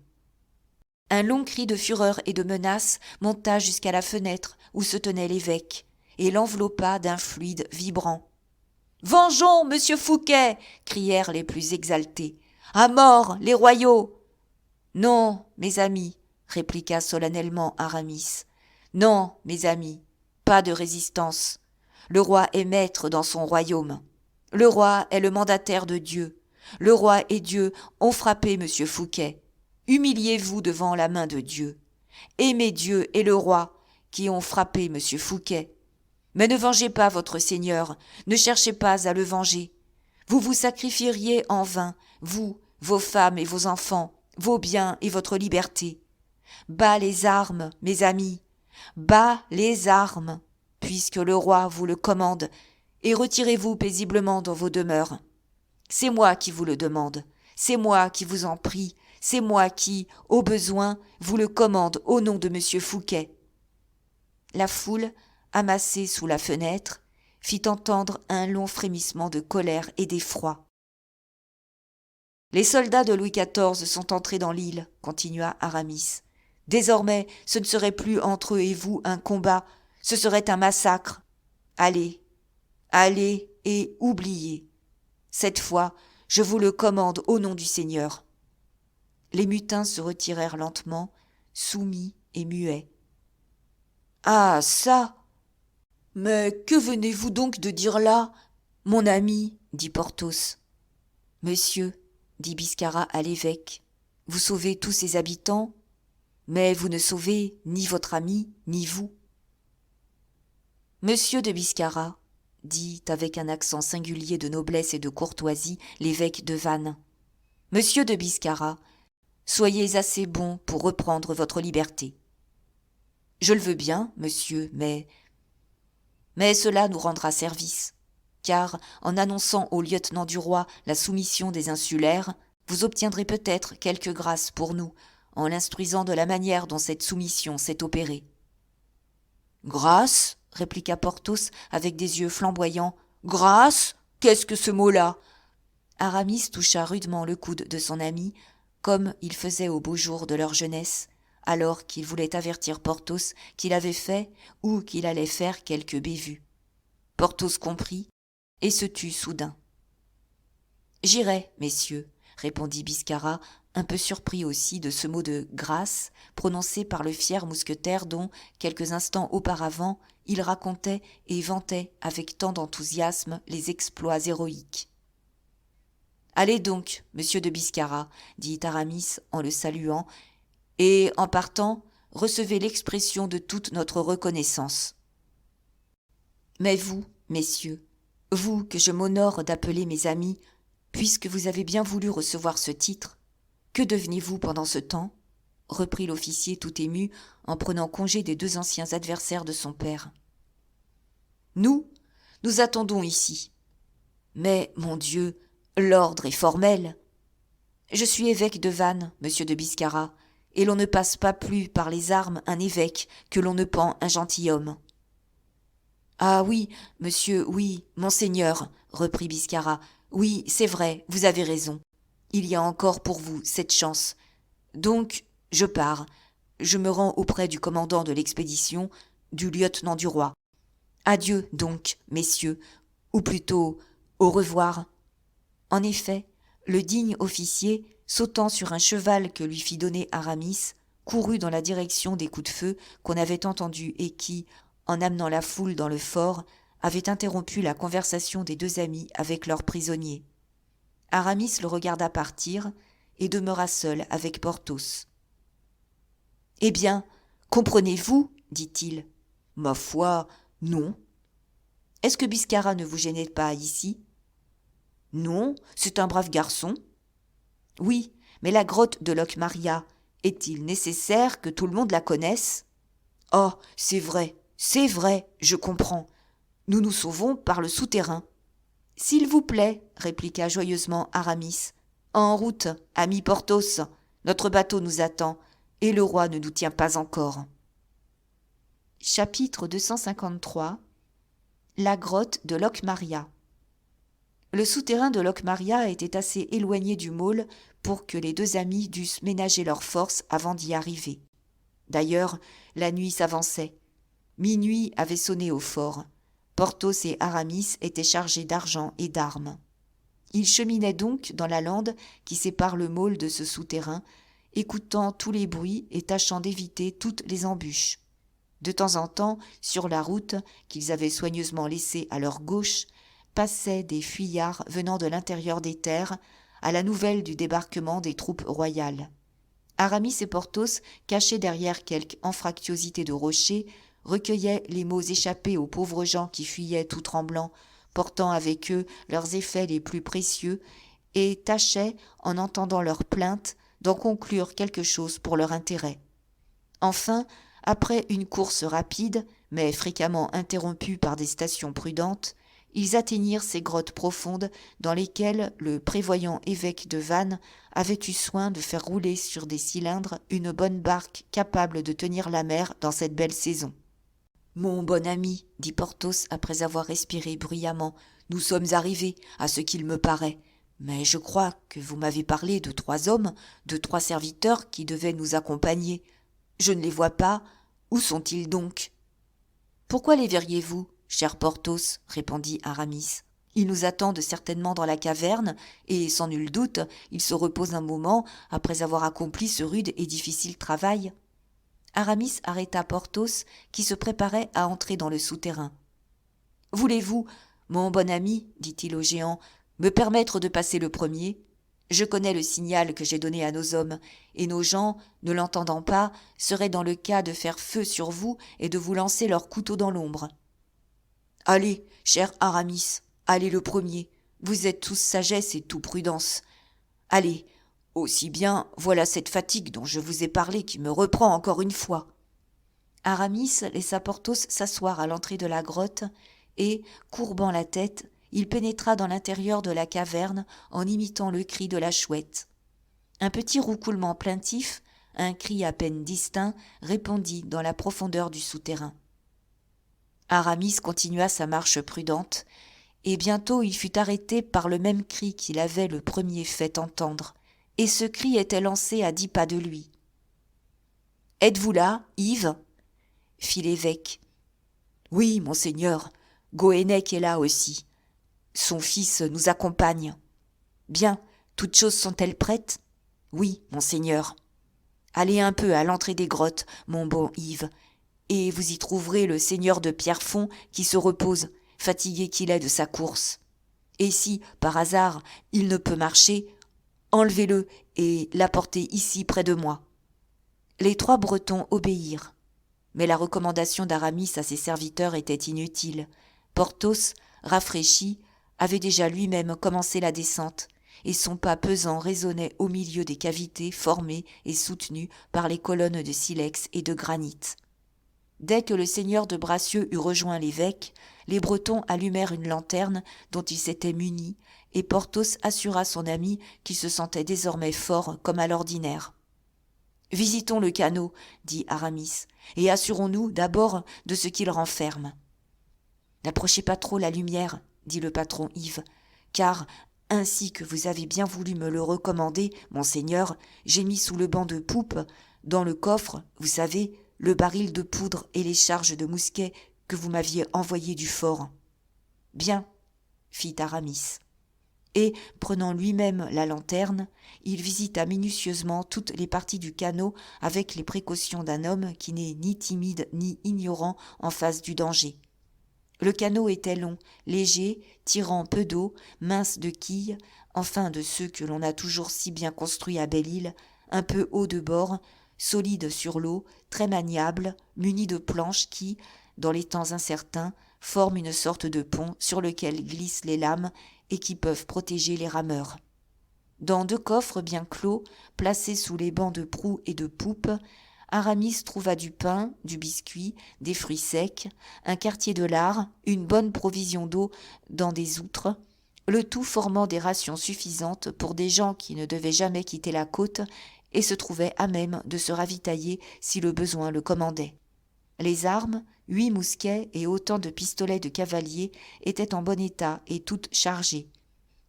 Un long cri de fureur et de menace monta jusqu'à la fenêtre où se tenait l'évêque et l'enveloppa d'un fluide vibrant. « Vengeons, monsieur Fouquet !» crièrent les plus exaltés. « À mort, les royaux !»« Non, mes amis, » répliqua solennellement Aramis. « Non, mes amis, pas de résistance. Le roi est maître dans son royaume. Le roi est le mandataire de Dieu. Le roi et Dieu ont frappé monsieur Fouquet. Humiliez-vous devant la main de Dieu. Aimez Dieu et le roi qui ont frappé monsieur Fouquet. Mais ne vengez pas votre Seigneur, ne cherchez pas à le venger. Vous vous sacrifieriez en vain, vous, vos femmes et vos enfants, vos biens et votre liberté. Bas les armes, mes amis, bas les armes, puisque le roi vous le commande, et retirez-vous paisiblement dans vos demeures. C'est moi qui vous le demande, c'est moi qui vous en prie, c'est moi qui, au besoin, vous le commande au nom de monsieur Fouquet. » La foule, amassée sous la fenêtre, fit entendre un long frémissement de colère et d'effroi. « Les soldats de Louis XIV sont entrés dans l'île, » continua Aramis. « Désormais, ce ne serait plus entre eux et vous un combat, ce serait un massacre. Allez, allez et oubliez. Cette fois, je vous le commande au nom du Seigneur. » Les mutins se retirèrent lentement, soumis et muets. « Ah, ça ! Mais que venez-vous donc de dire là, mon ami ?» dit Porthos. « Monsieur, » dit Biscarat à l'évêque, « vous sauvez tous ces habitants, mais vous ne sauvez ni votre ami, ni vous. »« Monsieur de Biscarat, » dit avec un accent singulier de noblesse et de courtoisie l'évêque de Vannes. Monsieur de Biscarat, soyez assez bon pour reprendre votre liberté. Je le veux bien, monsieur, mais cela nous rendra service, car en annonçant au lieutenant du roi la soumission des insulaires, vous obtiendrez peut-être quelque grâce pour nous, en l'instruisant de la manière dont cette soumission s'est opérée. Grâce, répliqua Porthos avec des yeux flamboyants. Grâce? Qu'est-ce que ce mot-là? Aramis toucha rudement le coude de son ami, comme il faisait aux beaux jours de leur jeunesse, alors qu'il voulait avertir Porthos qu'il avait fait ou qu'il allait faire quelque bévue. Porthos comprit et se tut soudain. « J'irai, messieurs, » répondit Biscarat, un peu surpris aussi de ce mot de « grâce » prononcé par le fier mousquetaire dont, quelques instants auparavant, il racontait et vantait avec tant d'enthousiasme les exploits héroïques. « Allez donc, monsieur de Biscarat, » dit Aramis en le saluant, « et, en partant, recevez l'expression de toute notre reconnaissance. Mais vous, messieurs, vous que je m'honore d'appeler mes amis, puisque vous avez bien voulu recevoir ce titre, que deveniez-vous pendant ce temps ? Reprit l'officier tout ému en prenant congé des deux anciens adversaires de son père. Nous attendons ici. Mais, mon Dieu, l'ordre est formel. Je suis évêque de Vannes, monsieur de Biscarat, et l'on ne passe pas plus par les armes un évêque que l'on ne pend un gentilhomme. Ah oui, monsieur, oui, monseigneur, reprit Biscarat, oui, c'est vrai, vous avez raison. Il y a encore pour vous cette chance. Donc, je pars. Je me rends auprès du commandant de l'expédition, du lieutenant du roi. Adieu, donc, messieurs, ou plutôt, au revoir. En effet, le digne officier, sautant sur un cheval que lui fit donner Aramis, courut dans la direction des coups de feu qu'on avait entendus et qui, en amenant la foule dans le fort, avaient interrompu la conversation des deux amis avec leur prisonnier. Aramis le regarda partir et demeura seul avec Porthos. « Eh bien, comprenez-vous, dit-il. « Ma foi, non. »« Est-ce que Biscarat ne vous gênait pas ici ?»« Non, c'est un brave garçon. »« Oui, mais la grotte de Locmaria, est-il nécessaire que tout le monde la connaisse ? » ?»« Oh, c'est vrai, je comprends. Nous nous sauvons par le souterrain. »« S'il vous plaît, répliqua joyeusement Aramis. En route, ami Porthos, notre bateau nous attend, et le roi ne nous tient pas encore. Chapitre 253. La grotte de Locmaria. Le souterrain de Locmaria était assez éloigné du môle pour que les deux amis dussent ménager leurs forces avant d'y arriver. D'ailleurs, la nuit s'avançait. Minuit avait sonné au fort. Porthos et Aramis étaient chargés d'argent et d'armes. Ils cheminaient donc dans la lande qui sépare le môle de ce souterrain, écoutant tous les bruits et tâchant d'éviter toutes les embûches. De temps en temps, sur la route qu'ils avaient soigneusement laissée à leur gauche, passaient des fuyards venant de l'intérieur des terres, à la nouvelle du débarquement des troupes royales. Aramis et Porthos, cachés derrière quelque anfractuosité de rochers, recueillaient les mots échappés aux pauvres gens qui fuyaient tout tremblants, portant avec eux leurs effets les plus précieux, et tâchaient, en entendant leurs plaintes, d'en conclure quelque chose pour leur intérêt. Enfin, après une course rapide, mais fréquemment interrompue par des stations prudentes, ils atteignirent ces grottes profondes dans lesquelles le prévoyant évêque de Vannes avait eu soin de faire rouler sur des cylindres une bonne barque capable de tenir la mer dans cette belle saison. « Mon bon ami, dit Porthos après avoir respiré bruyamment, nous sommes arrivés, à ce qu'il me paraît. Mais je crois que vous m'avez parlé de 3 hommes, de 3 serviteurs qui devaient nous accompagner. Je ne les vois pas. Où sont-ils donc ? » « Pourquoi les verriez-vous, cher Porthos ? Répondit Aramis. « Ils nous attendent certainement dans la caverne, et sans nul doute, ils se reposent un moment après avoir accompli ce rude et difficile travail. » Aramis arrêta Porthos, qui se préparait à entrer dans le souterrain. « Voulez-vous, mon bon ami, dit-il au géant, me permettre de passer le premier ? Je connais le signal que j'ai donné à nos hommes, et nos gens, ne l'entendant pas, seraient dans le cas de faire feu sur vous et de vous lancer leurs couteaux dans l'ombre. » Allez, cher Aramis, allez le premier, vous êtes tous sagesse et tout prudence. Allez, aussi bien, voilà cette fatigue dont je vous ai parlé qui me reprend encore une fois. » Aramis laissa Porthos s'asseoir à l'entrée de la grotte et, courbant la tête, il pénétra dans l'intérieur de la caverne en imitant le cri de la chouette. Un petit roucoulement plaintif, un cri à peine distinct, répondit dans la profondeur du souterrain. Aramis continua sa marche prudente, et bientôt il fut arrêté par le même cri qu'il avait le premier fait entendre, et ce cri était lancé à 10 pas de lui. « Êtes-vous là, Yves ?» fit l'évêque. « Oui, monseigneur, Goennec est là aussi. Son fils nous accompagne. »« Bien, toutes choses sont-elles prêtes ? » ?»« Oui, monseigneur. »« Allez un peu à l'entrée des grottes, mon bon Yves, et vous y trouverez le seigneur de Pierrefonds qui se repose, fatigué qu'il est de sa course. Et si, par hasard, il ne peut marcher, enlevez-le et l'apportez ici près de moi. » Les 3 Bretons obéirent. Mais la recommandation d'Aramis à ses serviteurs était inutile. Porthos, rafraîchi, avait déjà lui-même commencé la descente, et son pas pesant résonnait au milieu des cavités formées et soutenues par les colonnes de silex et de granit. Dès que le seigneur de Bracieux eut rejoint l'évêque, les Bretons allumèrent une lanterne dont ils s'étaient munis, et Porthos assura son ami qu'il se sentait désormais fort comme à l'ordinaire. « Visitons le canot, » dit Aramis, « et assurons-nous d'abord de ce qu'il renferme. »« N'approchez pas trop la lumière, » dit le patron Yves, « car, ainsi que vous avez bien voulu me le recommander, monseigneur, j'ai mis sous le banc de poupe, dans le coffre, vous savez, le baril de poudre et les charges de mousquet que vous m'aviez envoyés du fort. »« Bien, » fit Aramis. Et, prenant lui-même la lanterne, il visita minutieusement toutes les parties du canot avec les précautions d'un homme qui n'est ni timide ni ignorant en face du danger. Le canot était long, léger, tirant peu d'eau, mince de quilles, enfin de ceux que l'on a toujours si bien construits à Belle-Île, un peu haut de bord, solide sur l'eau, très maniable, muni de planches qui, dans les temps incertains, forment une sorte de pont sur lequel glissent les lames et qui peuvent protéger les rameurs. Dans 2 coffres bien clos, placés sous les bancs de proue et de poupe, Aramis trouva du pain, du biscuit, des fruits secs, un quartier de lard, une bonne provision d'eau dans des outres, le tout formant des rations suffisantes pour des gens qui ne devaient jamais quitter la côte et se trouvaient à même de se ravitailler si le besoin le commandait. Les armes, 8 mousquets et autant de pistolets de cavalier étaient en bon état et toutes chargées.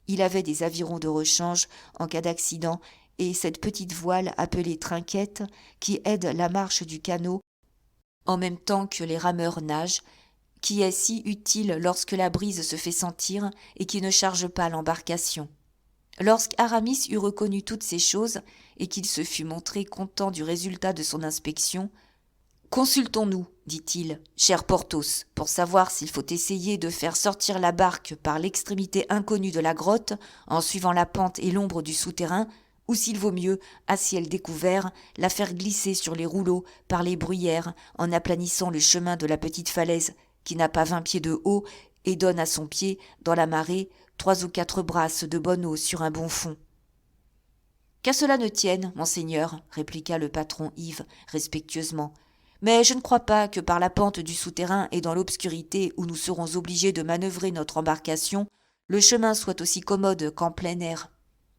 Il avait des avirons de rechange en cas d'accident et cette petite voile appelée trinquette qui aide la marche du canot en même temps que les rameurs nagent, qui est si utile lorsque la brise se fait sentir et qui ne charge pas l'embarcation. Lorsqu'Aramis eut reconnu toutes ces choses et qu'il se fut montré content du résultat de son inspection, « Consultons-nous, dit-il, cher Porthos, pour savoir s'il faut essayer de faire sortir la barque par l'extrémité inconnue de la grotte, en suivant la pente et l'ombre du souterrain, ou s'il vaut mieux, à ciel découvert, la faire glisser sur les rouleaux par les bruyères, en aplanissant le chemin de la petite falaise qui n'a pas 20 pieds de haut et donne à son pied, dans la marée, 3 ou 4 brasses de bonne eau sur un bon fond. »« Qu'à cela ne tienne, monseigneur, répliqua le patron Yves respectueusement. Mais je ne crois pas que par la pente du souterrain et dans l'obscurité où nous serons obligés de manœuvrer notre embarcation, le chemin soit aussi commode qu'en plein air.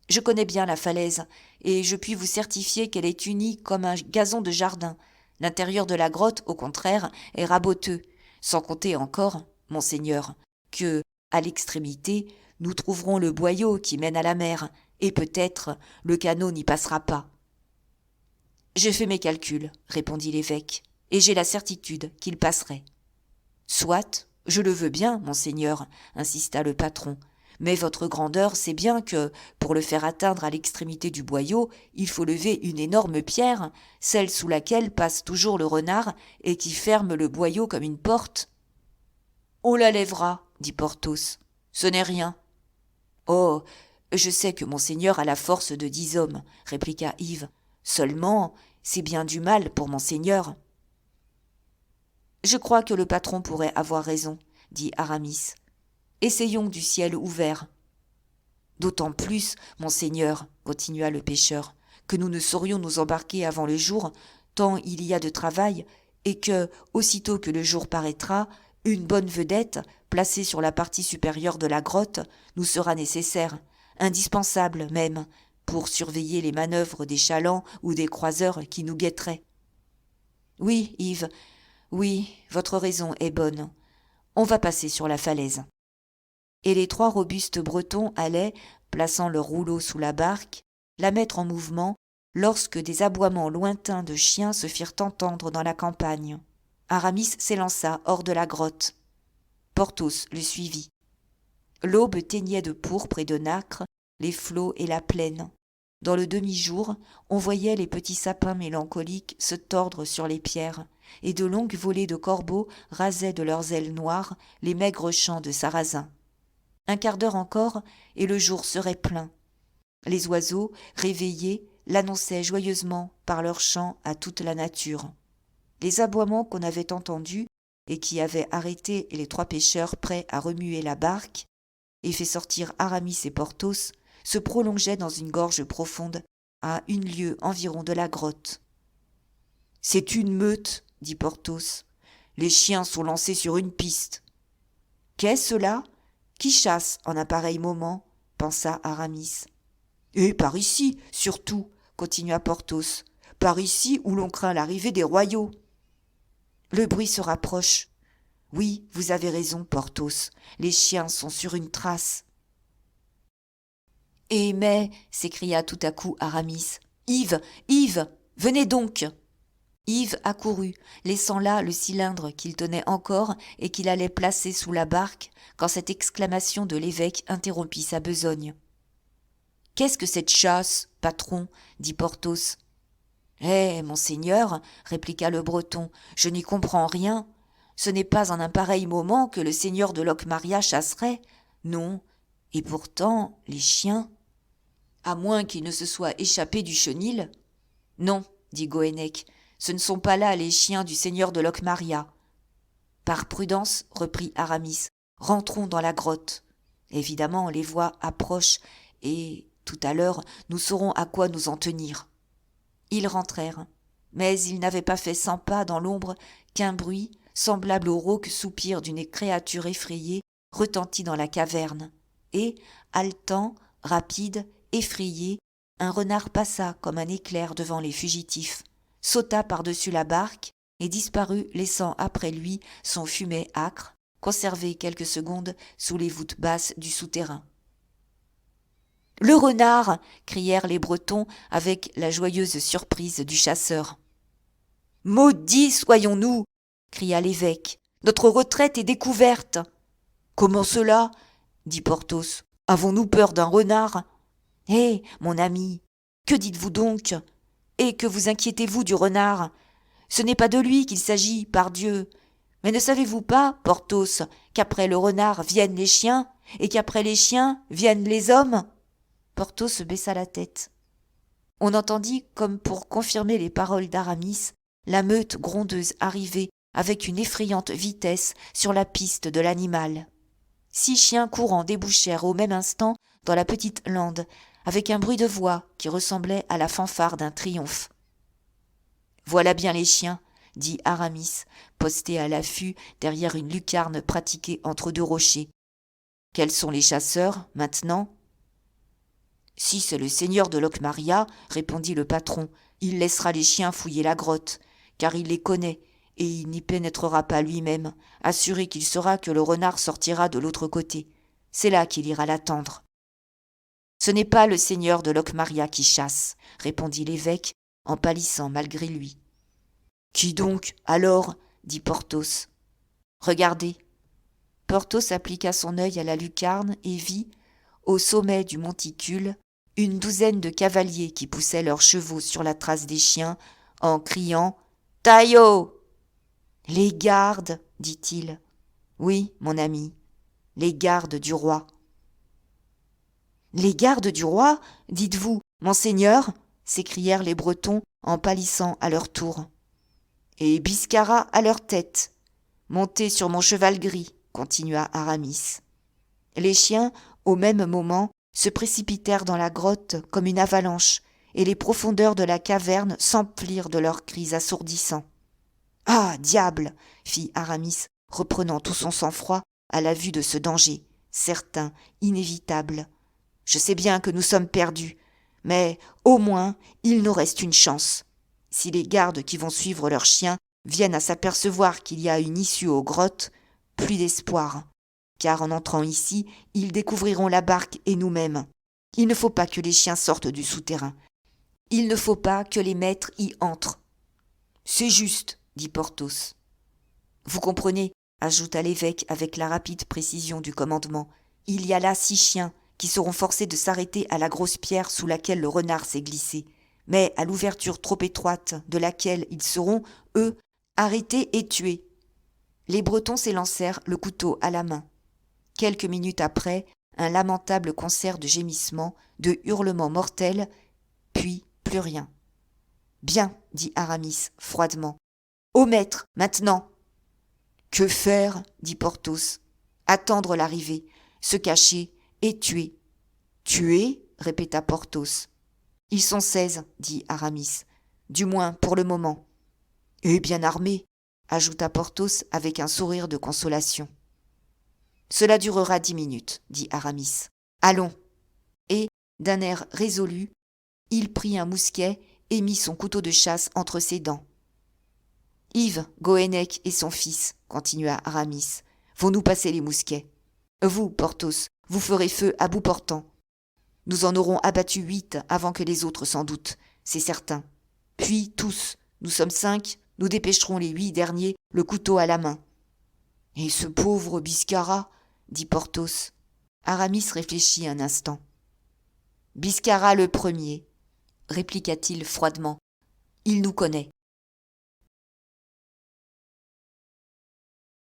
Je connais bien la falaise, et je puis vous certifier qu'elle est unie comme un gazon de jardin. L'intérieur de la grotte, au contraire, est raboteux, sans compter encore, monseigneur, que, à l'extrémité, nous trouverons le boyau qui mène à la mer, et peut-être le canot n'y passera pas. « J'ai fait mes calculs, répondit l'évêque, et j'ai la certitude qu'il passerait. »« Soit, je le veux bien, monseigneur, insista le patron, mais votre grandeur sait bien que, pour le faire atteindre à l'extrémité du boyau, il faut lever une énorme pierre, celle sous laquelle passe toujours le renard et qui ferme le boyau comme une porte. »« On la lèvera, dit Porthos. Ce n'est rien. »« Oh, je sais que monseigneur a la force de 10 hommes, répliqua Yves. Seulement, c'est bien du mal pour monseigneur. »« Je crois que le patron pourrait avoir raison, dit Aramis. Essayons du ciel ouvert. D'autant plus, monseigneur, continua le pêcheur, que nous ne saurions nous embarquer avant le jour, tant il y a de travail, et que, aussitôt que le jour paraîtra, une bonne vedette, placée sur la partie supérieure de la grotte, nous sera nécessaire, indispensable même, pour surveiller les manœuvres des chalands ou des croiseurs qui nous guetteraient. Oui, Yves, oui, votre raison est bonne. On va passer sur la falaise. Et les 3 robustes Bretons allaient, plaçant leur rouleau sous la barque, la mettre en mouvement, lorsque des aboiements lointains de chiens se firent entendre dans la campagne. Aramis s'élança hors de la grotte. Porthos le suivit. L'aube teignait de pourpre et de nacre les flots et la plaine. Dans le demi-jour, on voyait les petits sapins mélancoliques se tordre sur les pierres, et de longues volées de corbeaux rasaient de leurs ailes noires les maigres champs de sarrasin. Un quart d'heure encore, et le jour serait plein. Les oiseaux, réveillés, l'annonçaient joyeusement par leurs chants à toute la nature. Les aboiements qu'on avait entendus et qui avaient arrêté les 3 pêcheurs prêts à remuer la barque et fait sortir Aramis et Porthos se prolongeaient dans une gorge profonde à 1 lieue environ de la grotte. « C'est une meute, dit Porthos. Les chiens sont lancés sur une piste. »« Qu'est cela ? Qui chasse en un pareil moment ?» pensa Aramis. « Et par ici, surtout, » continua Porthos, « par ici où l'on craint l'arrivée des royaux. » Le bruit se rapproche. Oui, vous avez raison, Porthos, les chiens sont sur une trace. « Eh mais, s'écria tout à coup Aramis, « Yves, Yves, venez donc !» Yves accourut, laissant là le cylindre qu'il tenait encore et qu'il allait placer sous la barque, quand cette exclamation de l'évêque interrompit sa besogne. « Qu'est-ce que cette chasse, patron ?» dit Porthos. « Eh, monseigneur, répliqua le Breton, je n'y comprends rien. Ce n'est pas en un pareil moment que le seigneur de Locmaria chasserait. Non, et pourtant, les chiens. À moins qu'ils ne se soient échappés du chenil. Non, dit Goennec, ce ne sont pas là les chiens du seigneur de Locmaria. Par prudence, reprit Aramis, rentrons dans la grotte. Évidemment, les voix approchent et, tout à l'heure, nous saurons à quoi nous en tenir. Ils rentrèrent, mais ils n'avaient pas fait 100 pas dans l'ombre qu'un bruit, semblable au rauque soupir d'une créature effrayée, retentit dans la caverne, et, haletant, rapide, effrayé, un renard passa comme un éclair devant les fugitifs, sauta par-dessus la barque et disparut, laissant après lui son fumet âcre, conservé quelques secondes sous les voûtes basses du souterrain. « Le renard !» crièrent les Bretons avec la joyeuse surprise du chasseur. « Maudits soyons-nous !» cria l'évêque. « Notre retraite est découverte !»« Comment cela ?» dit Porthos. « Avons-nous peur d'un renard ?»« Eh, mon ami, que dites-vous donc ? Et que vous inquiétez-vous du renard ? Ce n'est pas de lui qu'il s'agit, pardieu. Mais ne savez-vous pas, Porthos, qu'après le renard viennent les chiens, et qu'après les chiens viennent les hommes ?» Porthos baissa la tête. On entendit, comme pour confirmer les paroles d'Aramis, la meute grondeuse arriver avec une effrayante vitesse sur la piste de l'animal. 6 chiens courants débouchèrent au même instant dans la petite lande, avec un bruit de voix qui ressemblait à la fanfare d'un triomphe. « Voilà bien les chiens, » dit Aramis, posté à l'affût derrière une lucarne pratiquée entre 2 rochers. « Quels sont les chasseurs, maintenant ?»« Si c'est le seigneur de Locmaria, répondit le patron, il laissera les chiens fouiller la grotte, car il les connaît, et il n'y pénétrera pas lui-même, assuré qu'il saura que le renard sortira de l'autre côté. C'est là qu'il ira l'attendre. »« Ce n'est pas le seigneur de Locmaria qui chasse, répondit l'évêque, en pâlissant malgré lui. « Qui donc, alors ?» dit Porthos. « Regardez. » Porthos appliqua son œil à la lucarne et vit, au sommet du monticule, une douzaine de cavaliers qui poussaient leurs chevaux sur la trace des chiens en criant « Taillot !»« Les gardes, dit-il. Oui, mon ami, les gardes du roi. »« Les gardes du roi, dites-vous, monseigneur ?» s'écrièrent les Bretons en pâlissant à leur tour. « Et Biscarat à leur tête, monté sur mon cheval gris, continua Aramis. Les chiens, au même moment, se précipitèrent dans la grotte comme une avalanche, et les profondeurs de la caverne s'emplirent de leurs cris assourdissants. « Ah, diable !» fit Aramis, reprenant tout son sang-froid à la vue de ce danger, certain, inévitable. « Je sais bien que nous sommes perdus, mais au moins il nous reste une chance. Si les gardes qui vont suivre leurs chiens viennent à s'apercevoir qu'il y a une issue aux grottes, plus d'espoir, car en entrant ici, ils découvriront la barque et nous-mêmes. Il ne faut pas que les chiens sortent du souterrain. Il ne faut pas que les maîtres y entrent. »« C'est juste, » dit Porthos. « Vous comprenez, » ajouta l'évêque avec la rapide précision du commandement, « il y a là 6 chiens qui seront forcés de s'arrêter à la grosse pierre sous laquelle le renard s'est glissé, mais à l'ouverture trop étroite de laquelle ils seront, eux, arrêtés et tués. » Les Bretons s'élancèrent le couteau à la main. Quelques minutes après, un lamentable concert de gémissements, de hurlements mortels, puis plus rien. « Bien, » dit Aramis froidement. « Au maître, maintenant !»« Que faire ?» dit Porthos. « Attendre l'arrivée, se cacher et tuer. »« Tuer ?» répéta Porthos. « Ils sont 16, dit Aramis. « Du moins pour le moment. »« Et bien armés !» ajouta Porthos avec un sourire de consolation. « Cela durera 10 minutes, dit Aramis. « Allons !» Et, d'un air résolu, il prit un mousquet et mit son couteau de chasse entre ses dents. « Yves, Goennec et son fils, continua Aramis, vont nous passer les mousquets. Vous, Porthos, vous ferez feu à bout portant. Nous en aurons abattu 8 avant que les autres s'en doutent, c'est certain. Puis tous, nous sommes 5, nous dépêcherons les 8 derniers, le couteau à la main. »« Et ce pauvre Biscarat ?» dit Porthos. Aramis réfléchit un instant. « Biscarat le premier, » répliqua-t-il froidement. « Il nous connaît.